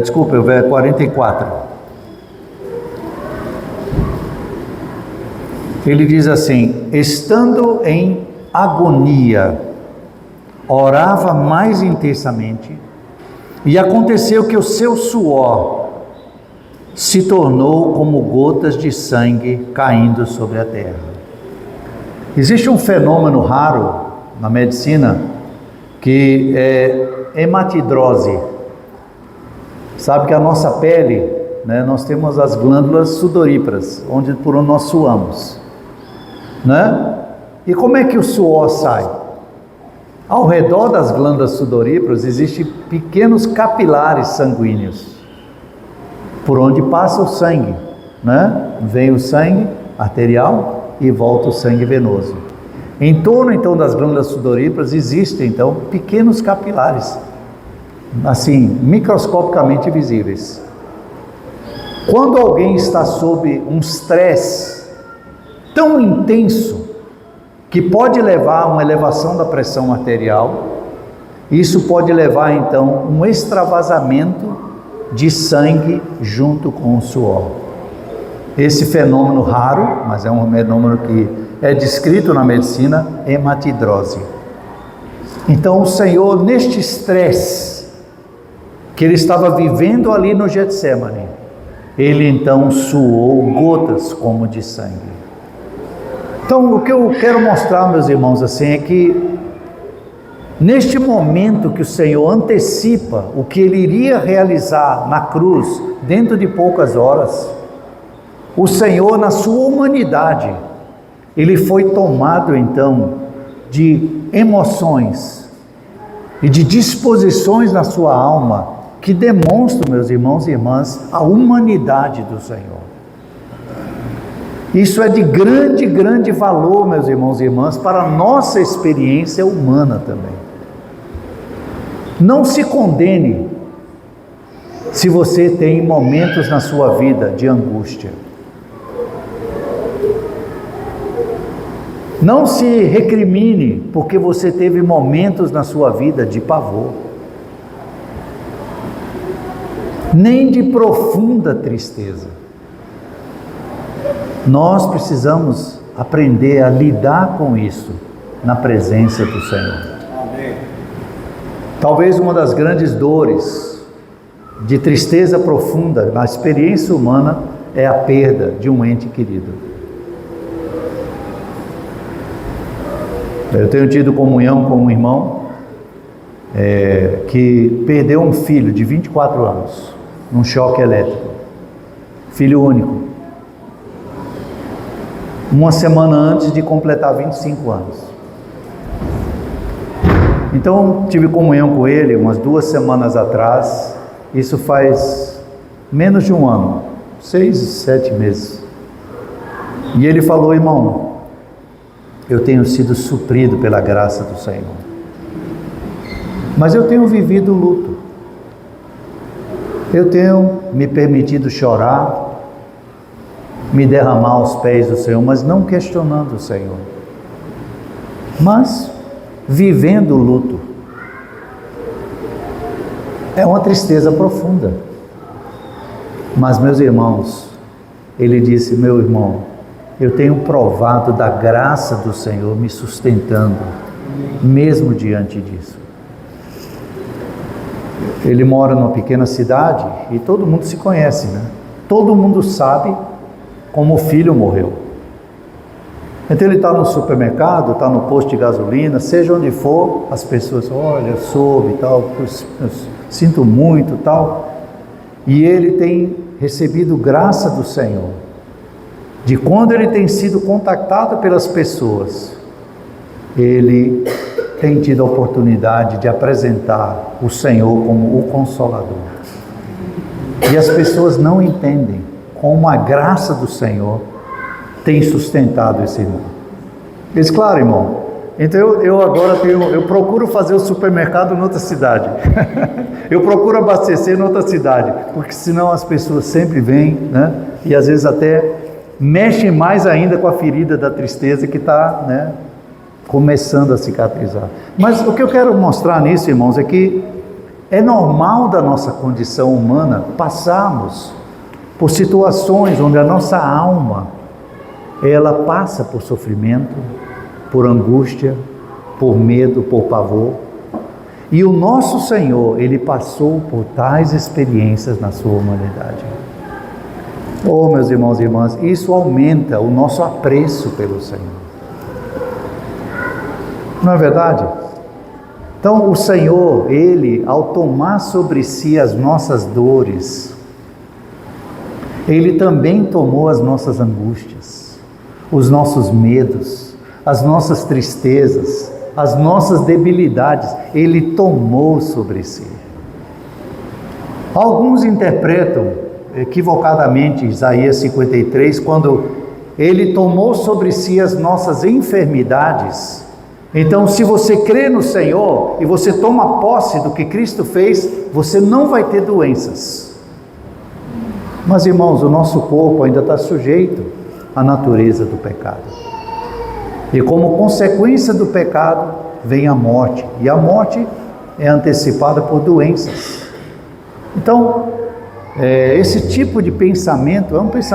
Desculpa, 44. Ele diz assim: estando em agonia, orava mais intensamente, e aconteceu que o seu suor se tornou como gotas de sangue caindo sobre a terra. Existe um fenômeno raro na medicina que é hematidrose. Sabe que a nossa pele, né, nós temos as glândulas sudoríparas, por onde nós suamos, né? E como é que o suor sai? Ao redor das glândulas sudoríparas existem pequenos capilares sanguíneos, por onde passa o sangue, né? Vem o sangue arterial e volta o sangue venoso. Em torno então das glândulas sudoríparas existem então pequenos capilares, assim, microscopicamente visíveis. Quando alguém está sob um estresse tão intenso que pode levar a uma elevação da pressão arterial, isso pode levar então um extravasamento de sangue junto com o suor. Esse fenômeno raro, mas é um fenômeno que é descrito na medicina, hematidrose. Então o Senhor, neste estresse que ele estava vivendo ali no Getsemane, ele então suou gotas como de sangue. Então o que eu quero mostrar, meus irmãos, assim, é que neste momento que o Senhor antecipa o que ele iria realizar na cruz, dentro de poucas horas, o Senhor, na sua humanidade, ele foi tomado então de emoções e de disposições na sua alma que demonstram, meus irmãos e irmãs, a humanidade do Senhor. Isso é de grande, grande valor, meus irmãos e irmãs, para a nossa experiência humana também. Não se condene se você tem momentos na sua vida de angústia. Não se recrimine porque você teve momentos na sua vida de pavor, nem de profunda tristeza. Nós precisamos aprender a lidar com isso na presença do Senhor. Amém. Talvez uma das grandes dores de tristeza profunda na experiência humana é a perda de um ente querido. Eu tenho tido comunhão com um irmão que perdeu um filho de 24 anos, num choque elétrico, filho único, uma semana antes de completar 25 anos. Então tive comunhão com ele umas 2 semanas atrás, isso faz menos de um ano, 6, 7 meses. E ele falou: irmão, eu tenho sido suprido pela graça do Senhor, mas eu tenho vivido luto, eu tenho me permitido chorar, me derramar aos pés do Senhor, mas não questionando o Senhor, mas vivendo o luto. É uma tristeza profunda. Mas, meus irmãos, ele disse: meu irmão, eu tenho provado da graça do Senhor me sustentando, mesmo diante disso. Ele mora numa pequena cidade e todo mundo se conhece, né? Todo mundo sabe como o filho morreu. Então ele está no supermercado, está no posto de gasolina, seja onde for, as pessoas: olha, eu soube e tal, eu sinto muito e tal. E ele tem recebido graça do Senhor, de quando ele tem sido contactado pelas pessoas, ele tem tido a oportunidade de apresentar o Senhor como o Consolador. E as pessoas não entendem como a graça do Senhor tem sustentado esse irmão. Diz: claro, irmão, então eu agora eu procuro fazer o supermercado em outra cidade. Eu procuro abastecer em outra cidade, porque senão as pessoas sempre vêm, né? E às vezes até mexem mais ainda com a ferida da tristeza que está, né, começando a cicatrizar. Mas o que eu quero mostrar nisso, irmãos, é que é normal da nossa condição humana passarmos por situações onde a nossa alma, ela passa por sofrimento, por angústia, por medo, por pavor. E o nosso Senhor, ele passou por tais experiências na sua humanidade. Oh, meus irmãos e irmãs, isso aumenta o nosso apreço pelo Senhor. Não é verdade? Então o Senhor, Ele, ao tomar sobre si as nossas dores, Ele também tomou as nossas angústias, os nossos medos, as nossas tristezas, as nossas debilidades, Ele tomou sobre si. Alguns interpretam equivocadamente Isaías 53, quando Ele tomou sobre si as nossas enfermidades. Então, se você crê no Senhor e você toma posse do que Cristo fez, você não vai ter doenças. Mas, irmãos, o nosso corpo ainda está sujeito à natureza do pecado. E como consequência do pecado, vem a morte. E a morte é antecipada por doenças. Então, esse tipo de pensamento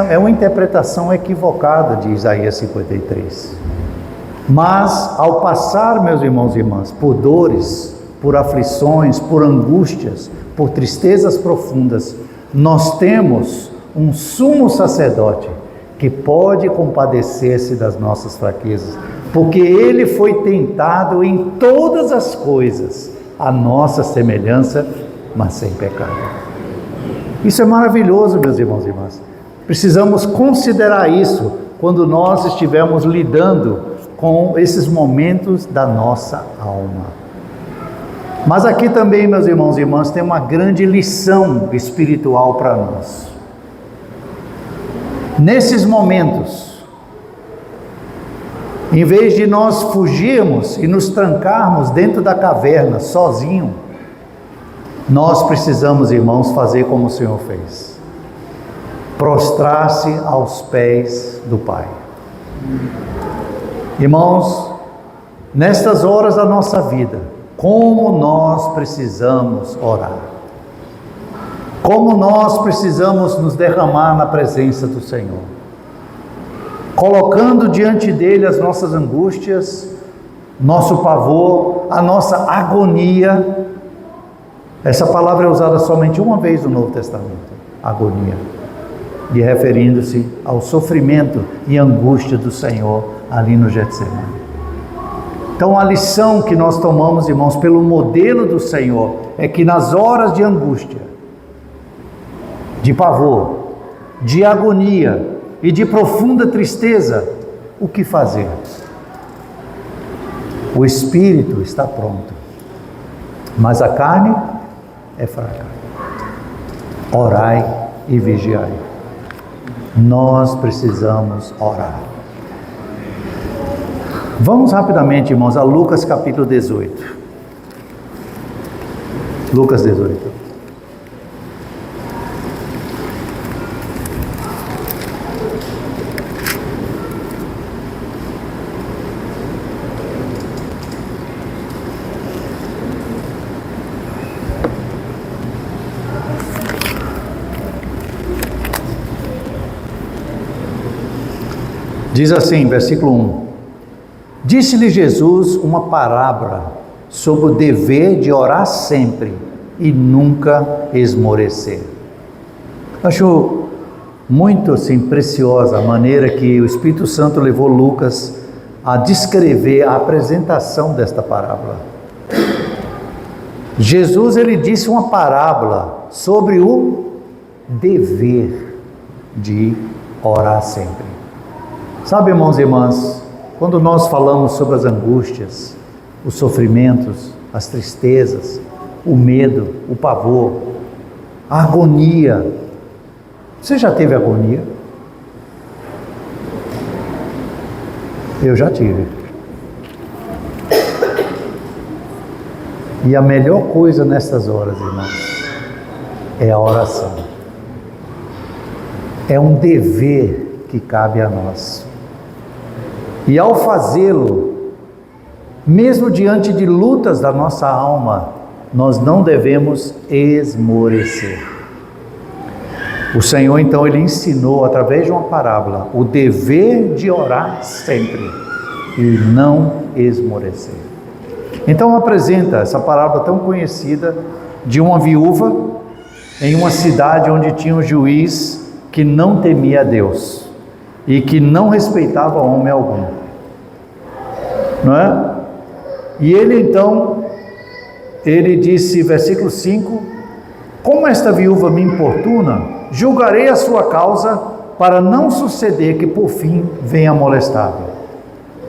é uma interpretação equivocada de Isaías 53. Mas, ao passar, meus irmãos e irmãs, por dores, por aflições, por angústias, por tristezas profundas, nós temos um sumo sacerdote que pode compadecer-se das nossas fraquezas, porque ele foi tentado em todas as coisas, a nossa semelhança, mas sem pecado. Isso é maravilhoso, meus irmãos e irmãs. Precisamos considerar isso quando nós estivermos lidando com esses momentos da nossa alma. Mas aqui também, meus irmãos e irmãs, tem uma grande lição espiritual para nós. Nesses momentos, em vez de nós fugirmos e nos trancarmos dentro da caverna, sozinho, nós precisamos, irmãos, fazer como o Senhor fez. Prostrar-se aos pés do Pai. Irmãos, nestas horas da nossa vida, como nós precisamos orar. Como nós precisamos nos derramar na presença do Senhor. Colocando diante dele as nossas angústias, nosso pavor, a nossa agonia. Essa palavra é usada somente uma vez no Novo Testamento, agonia, e referindo-se ao sofrimento e angústia do Senhor ali no Getsemane. Então a lição que nós tomamos, irmãos, pelo modelo do Senhor, é que nas horas de angústia, de pavor, de agonia e de profunda tristeza, o que fazer? O espírito está pronto, mas a carne é fraca. Orai e vigiai. Nós precisamos orar. Vamos rapidamente, irmãos, a Lucas capítulo 18. Lucas 18. Diz assim, versículo 1: Disse-lhe Jesus uma parábola sobre o dever de orar sempre e nunca esmorecer. Acho muito assim preciosa a maneira que o Espírito Santo levou Lucas a descrever a apresentação desta parábola. Jesus, ele disse uma parábola sobre o dever de orar sempre. Sabe, irmãos e irmãs, quando nós falamos sobre as angústias, os sofrimentos, as tristezas, o medo, o pavor, a agonia. Você já teve agonia? Eu já tive. E a melhor coisa nessas horas, irmãos, é a oração. É um dever que cabe a nós. E ao fazê-lo, mesmo diante de lutas da nossa alma, nós não devemos esmorecer. O Senhor, então, ele ensinou através de uma parábola o dever de orar sempre e não esmorecer. Então apresenta essa parábola tão conhecida de uma viúva em uma cidade onde tinha um juiz que não temia a Deus e que não respeitava homem algum, não é? E ele então ele disse, versículo 5, como esta viúva me importuna, julgarei a sua causa para não suceder que por fim venha molestá-la.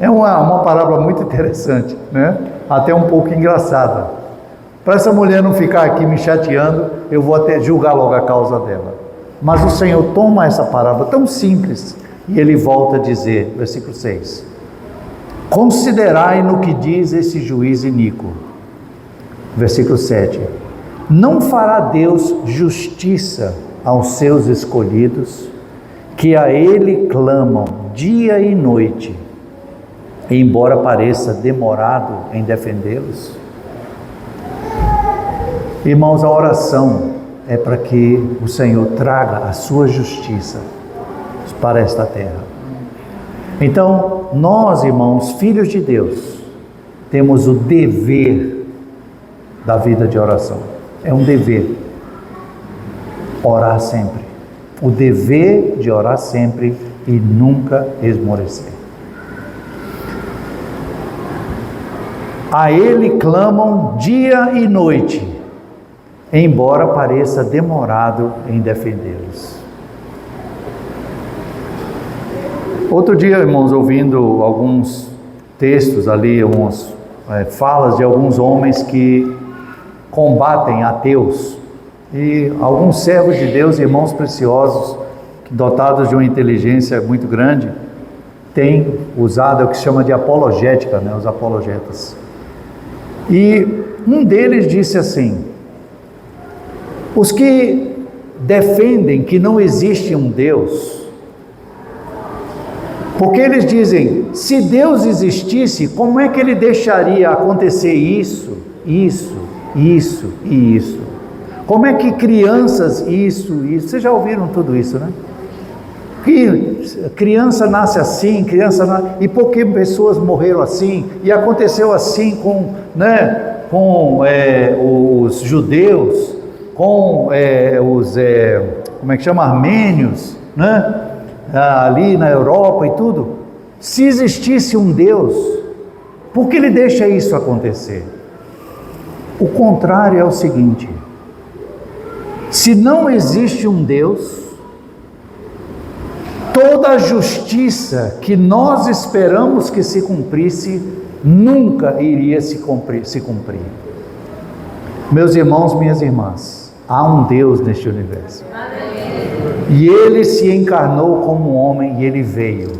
É uma parábola muito interessante, né? Até um pouco engraçada. Para essa mulher não ficar aqui me chateando, eu vou até julgar logo a causa dela. Mas o Senhor toma essa parábola tão simples e ele volta a dizer, versículo 6, considerai no que diz esse juiz iníquo. Versículo 7, não fará Deus justiça aos seus escolhidos, que a Ele clamam dia e noite, embora pareça demorado em defendê-los? Irmãos, a oração é para que o Senhor traga a sua justiça para esta terra. Então, nós, irmãos, filhos de Deus, temos o dever da vida de oração. É um dever orar sempre. O dever de orar sempre e nunca esmorecer. A Ele clamam dia e noite, embora pareça demorado em defendê-los. Outro dia, irmãos, ouvindo alguns textos ali, algumas falas de alguns homens que combatem ateus, e alguns servos de Deus, irmãos preciosos, dotados de uma inteligência muito grande, têm usado o que se chama de apologética, né, os apologetas. E um deles disse assim, os que defendem que não existe um Deus, porque eles dizem, se Deus existisse, como é que Ele deixaria acontecer isso e isso? Como é que crianças, isso, vocês já ouviram tudo isso, né? Que criança nasce assim, e por que pessoas morreram assim, e aconteceu assim com os judeus, com os, como é que chama, armênios, né? Ali na Europa e tudo. Se existisse um Deus, por que Ele deixa isso acontecer? O contrário é o seguinte, se não existe um Deus, toda a justiça que nós esperamos que se cumprisse, nunca iria se cumprir. Meus irmãos, minhas irmãs, há um Deus neste universo. E Ele se encarnou como homem e Ele veio.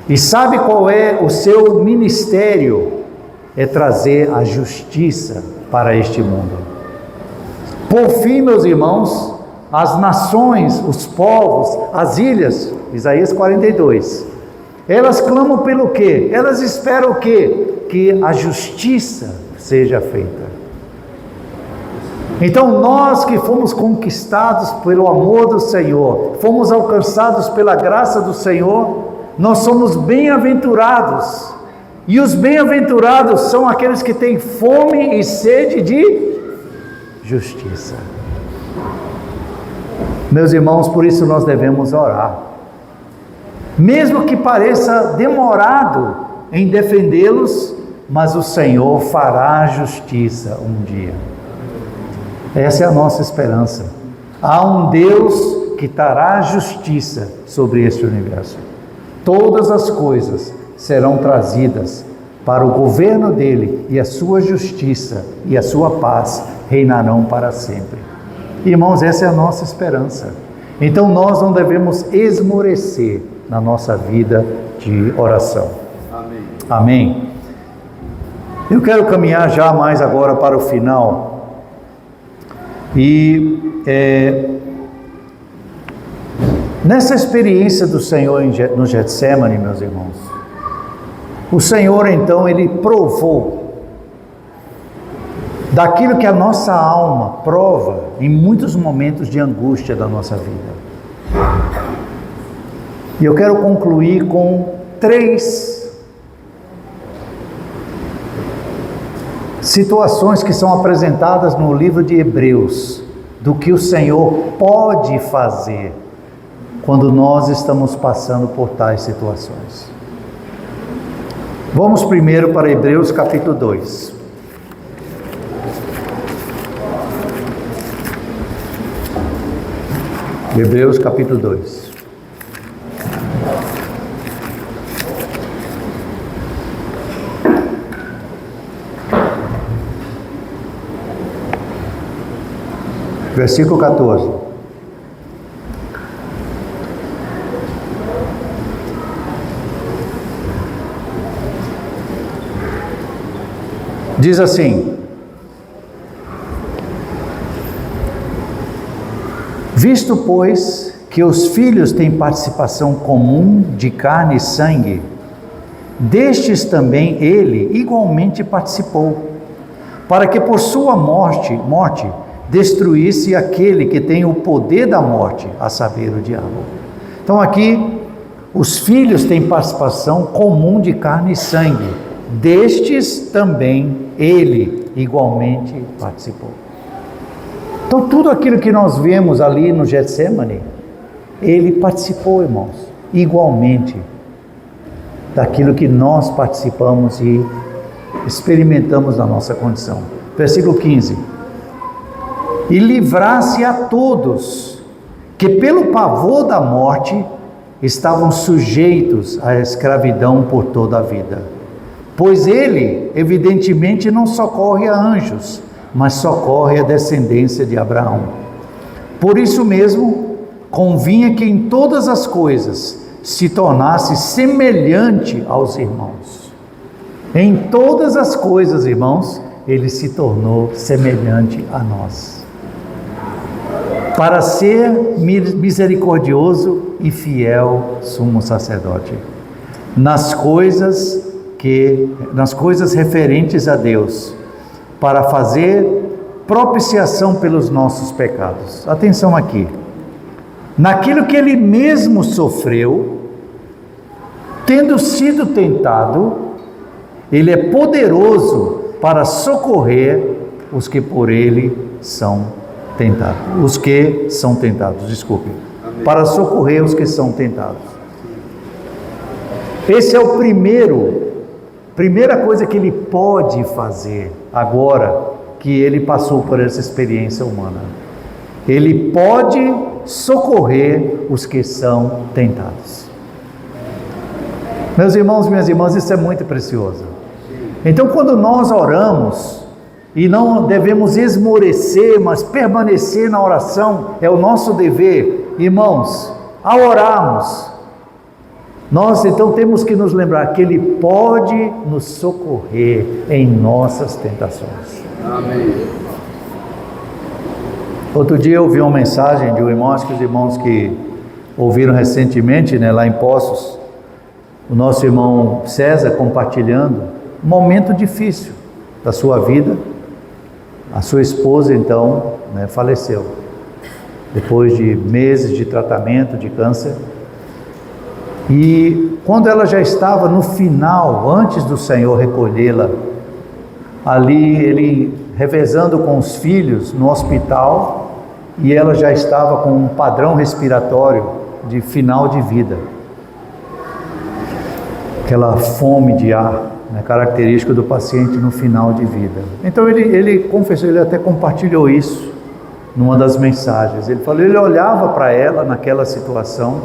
E sabe qual é o seu ministério? É trazer a justiça para este mundo. Por fim, meus irmãos, as nações, os povos, as ilhas, Isaías 42, elas clamam pelo quê? Elas esperam o quê? Que a justiça seja feita. Então nós que fomos conquistados pelo amor do Senhor, fomos alcançados pela graça do Senhor, nós somos bem-aventurados. E os bem-aventurados são aqueles que têm fome e sede de justiça. Meus irmãos, por isso nós devemos orar. Mesmo que pareça demorado em defendê-los, mas o Senhor fará justiça um dia. Essa é a nossa esperança. Há um Deus que trará justiça sobre este universo. Todas as coisas serão trazidas para o governo dele, e a sua justiça e a sua paz reinarão para sempre. Irmãos, essa é a nossa esperança. Então nós não devemos esmorecer na nossa vida de oração. Amém. Amém. Eu quero caminhar já mais agora para o final. E nessa experiência do Senhor no Getsemane, meus irmãos, o Senhor então, Ele provou daquilo que a nossa alma prova em muitos momentos de angústia da nossa vida. E eu quero concluir com 3 situações que são apresentadas no livro de Hebreus, do que o Senhor pode fazer quando nós estamos passando por tais situações. Vamos primeiro para Hebreus capítulo 2. Hebreus capítulo 2. Versículo 14. Diz assim: visto, pois, que os filhos têm participação comum de carne e sangue, destes também ele igualmente participou, para que por sua morte destruísse aquele que tem o poder da morte, a saber, o diabo. Então aqui, os filhos têm participação comum de carne e sangue, destes também ele igualmente participou. Então tudo aquilo que nós vemos ali no Getsemane, ele participou, irmãos, igualmente daquilo que nós participamos e experimentamos na nossa condição. Versículo 15: e livrasse a todos que pelo pavor da morte estavam sujeitos à escravidão por toda a vida. Pois ele, evidentemente, não socorre a anjos, mas socorre a descendência de Abraão. Por isso mesmo, convinha que em todas as coisas se tornasse semelhante aos irmãos. Em todas as coisas, irmãos, ele se tornou semelhante a nós, para ser misericordioso e fiel sumo sacerdote nas coisas referentes a Deus, para fazer propiciação pelos nossos pecados. Atenção aqui. Naquilo que ele mesmo sofreu, tendo sido tentado, ele é poderoso para socorrer os que por ele são tentados. Os que são tentados, desculpe. Amém. Para socorrer os que são tentados. Esse é o primeira coisa que ele pode fazer agora que ele passou por essa experiência humana. Ele pode socorrer os que são tentados. Meus irmãos, minhas irmãs, isso é muito precioso. Então, quando nós oramos, e não devemos esmorecer, mas permanecer na oração, é o nosso dever, irmãos, ao orarmos, nós então temos que nos lembrar que ele pode nos socorrer em nossas tentações. Amém. Outro dia eu ouvi uma mensagem de um irmão, acho que os irmãos que ouviram recentemente, lá em Poços, o nosso irmão César compartilhando um momento difícil da sua vida. A sua esposa então faleceu, depois de meses de tratamento de câncer. E quando ela já estava no final, antes do Senhor recolhê-la, ali ele revezando com os filhos no hospital, e ela já estava com um padrão respiratório de final de vida, aquela fome de ar, característica do paciente no final de vida. Então ele confessou, ele até compartilhou isso numa das mensagens. Ele falou, ele olhava para ela naquela situação,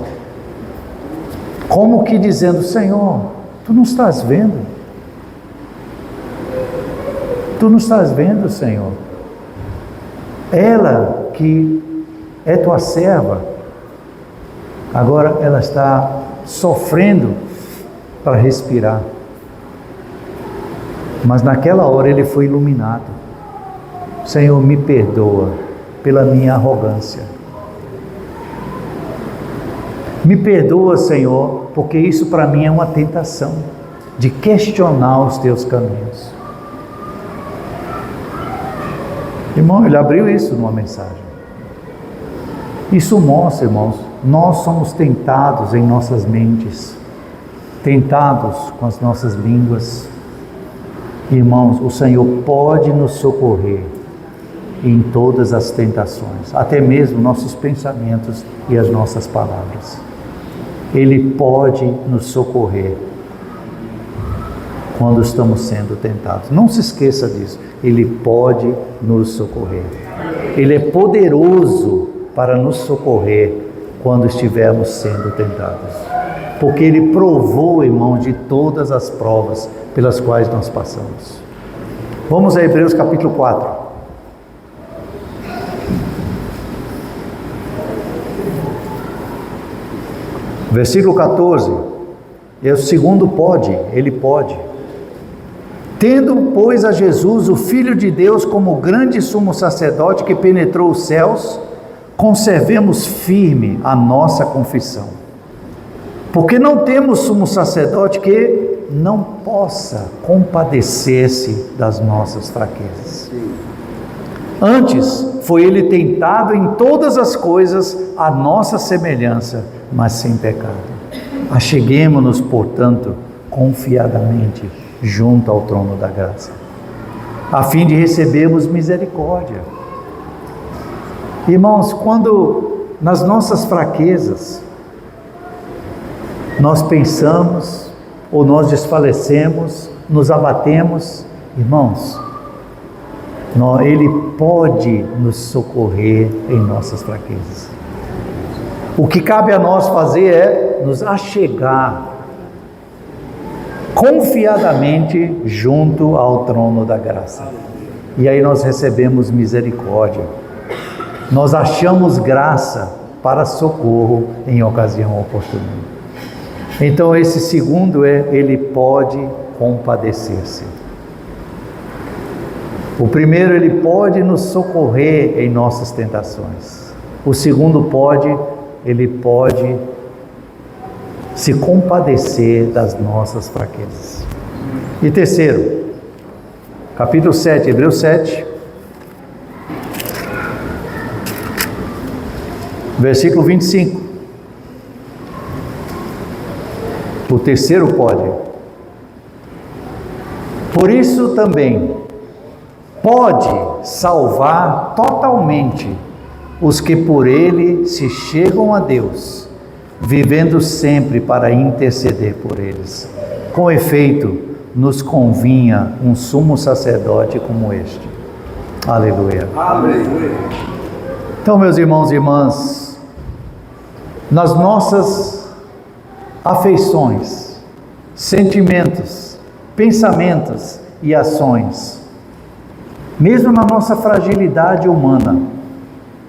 como que dizendo, Senhor, tu não estás vendo? Tu não estás vendo, Senhor? Ela que é tua serva, agora ela está sofrendo para respirar. Mas naquela hora ele foi iluminado. Senhor, me perdoa pela minha arrogância. Me perdoa, Senhor, porque isso para mim é uma tentação de questionar os teus caminhos. Irmão, ele abriu isso numa mensagem. Isso mostra, irmãos, nós somos tentados em nossas mentes, tentados com as nossas línguas. Irmãos, o Senhor pode nos socorrer em todas as tentações, até mesmo nossos pensamentos e as nossas palavras. Ele pode nos socorrer quando estamos sendo tentados. Não se esqueça disso. Ele pode nos socorrer. Ele é poderoso para nos socorrer quando estivermos sendo tentados. Porque Ele provou, irmãos, de todas as provas pelas quais nós passamos. Vamos a Hebreus capítulo 4. Versículo 14. É o segundo pode, Ele pode. Tendo, pois, a Jesus, o Filho de Deus, como grande sumo sacerdote que penetrou os céus, conservemos firme a nossa confissão. Porque não temos sumo sacerdote que não possa compadecer-se das nossas fraquezas. Antes, foi Ele tentado em todas as coisas à nossa semelhança, mas sem pecado. Acheguemo-nos, portanto, confiadamente junto ao trono da graça, a fim de recebermos misericórdia. Irmãos, quando nas nossas fraquezas nós pensamos ou nós desfalecemos, nos abatemos, irmãos, Ele pode nos socorrer em nossas fraquezas. O que cabe a nós fazer é nos achegar confiadamente junto ao trono da graça. E aí nós recebemos misericórdia. Nós achamos graça para socorro em ocasião oportuna. Então esse segundo Ele pode compadecer-se. O primeiro, Ele pode nos socorrer em nossas tentações. O segundo Ele pode se compadecer das nossas fraquezas. E terceiro, capítulo 7, Hebreus 7, versículo 25. O terceiro pode. Por isso também pode salvar totalmente os que por Ele se chegam a Deus, vivendo sempre para interceder por eles. Com efeito, nos convinha um sumo sacerdote como este. Aleluia. Aleluia. Então, meus irmãos e irmãs, nas nossas afeições, sentimentos, pensamentos e ações, mesmo na nossa fragilidade humana,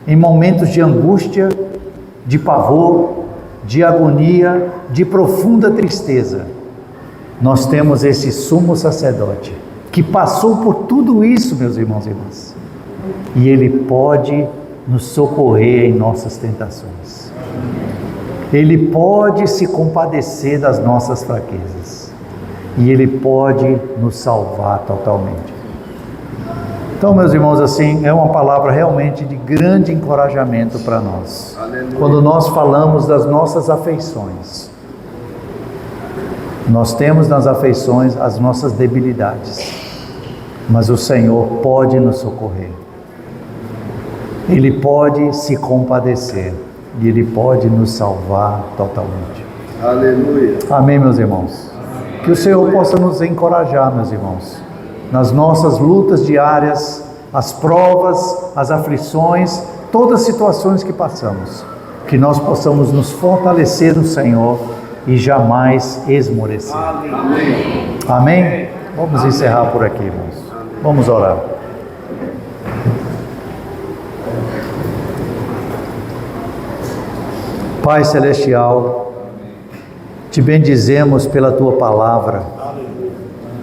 em momentos de angústia, de pavor, de agonia, de profunda tristeza, nós temos esse sumo sacerdote que passou por tudo isso, meus irmãos e irmãs, e Ele pode nos socorrer em nossas tentações. Ele pode se compadecer das nossas fraquezas e Ele pode nos salvar totalmente. Então, meus irmãos, assim, é uma palavra realmente de grande encorajamento para nós. Aleluia. Quando nós falamos das nossas afeições, nós temos nas afeições as nossas debilidades, mas o Senhor pode nos socorrer. Ele pode se compadecer e Ele pode nos salvar totalmente. Aleluia. Amém, meus irmãos? Amém. Que o Senhor possa nos encorajar, meus irmãos, nas nossas lutas diárias, as provas, as aflições, todas as situações que passamos, que nós possamos nos fortalecer no Senhor e jamais esmorecer. Amém. Amém? Vamos encerrar por aqui, irmãos. Vamos orar. Pai Celestial, te bendizemos pela Tua palavra,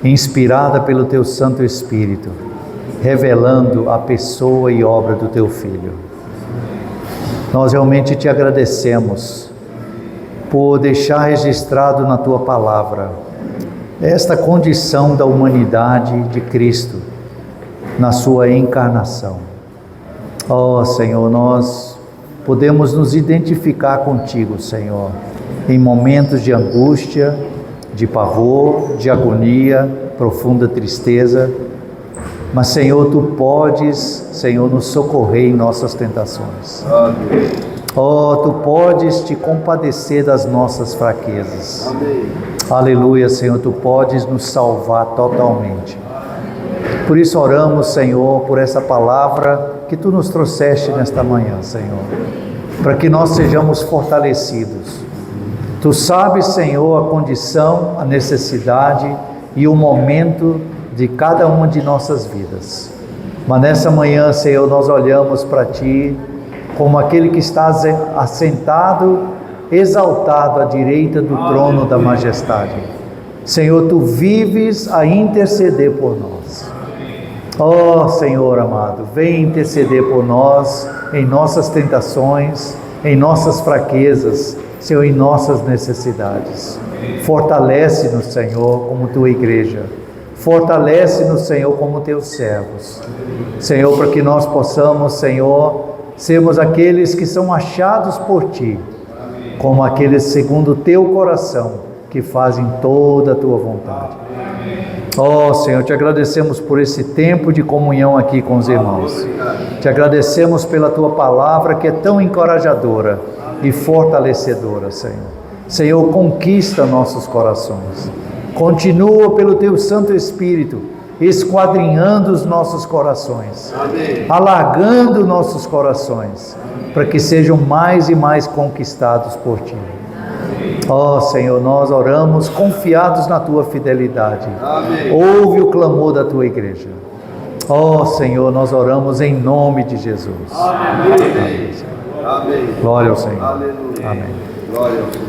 inspirada pelo Teu Santo Espírito, revelando a pessoa e obra do Teu Filho. Nós realmente te agradecemos por deixar registrado na Tua palavra esta condição da humanidade de Cristo na sua encarnação. Ó Senhor, nós podemos nos identificar contigo, Senhor, em momentos de angústia, de pavor, de agonia, profunda tristeza, mas Senhor, Tu podes, Senhor, nos socorrer em nossas tentações. Oh, Tu podes te compadecer das nossas fraquezas. Amém. Aleluia, Senhor, Tu podes nos salvar totalmente. Por isso oramos, Senhor, por essa palavra que Tu nos trouxeste nesta manhã, Senhor, para que nós sejamos fortalecidos. Tu sabes, Senhor, a condição, a necessidade e o momento de cada uma de nossas vidas. Mas nessa manhã, Senhor, nós olhamos para Ti como aquele que está assentado, exaltado à direita do trono da majestade. Senhor, Tu vives a interceder por nós. Ó Senhor amado, vem interceder por nós em nossas tentações, em nossas fraquezas, Senhor, em nossas necessidades. Fortalece-nos, Senhor, como Tua igreja. Fortalece-nos, Senhor, como Teus servos. Senhor, para que nós possamos, Senhor, sermos aqueles que são achados por Ti, como aqueles segundo o Teu coração, que fazem toda a Tua vontade. Ó Senhor, Te agradecemos por esse tempo de comunhão aqui com os irmãos. Te agradecemos pela Tua palavra que é tão encorajadora e fortalecedora, Senhor. Senhor, conquista nossos corações. Continua pelo Teu Santo Espírito, esquadrinhando os nossos corações, alargando nossos corações, para que sejam mais e mais conquistados por Ti. Ó Senhor, nós oramos confiados na Tua fidelidade. Ouve o clamor da Tua igreja. Ó Senhor, nós oramos em nome de Jesus. Amém. Glória ao Senhor. Amém. Glória ao Senhor.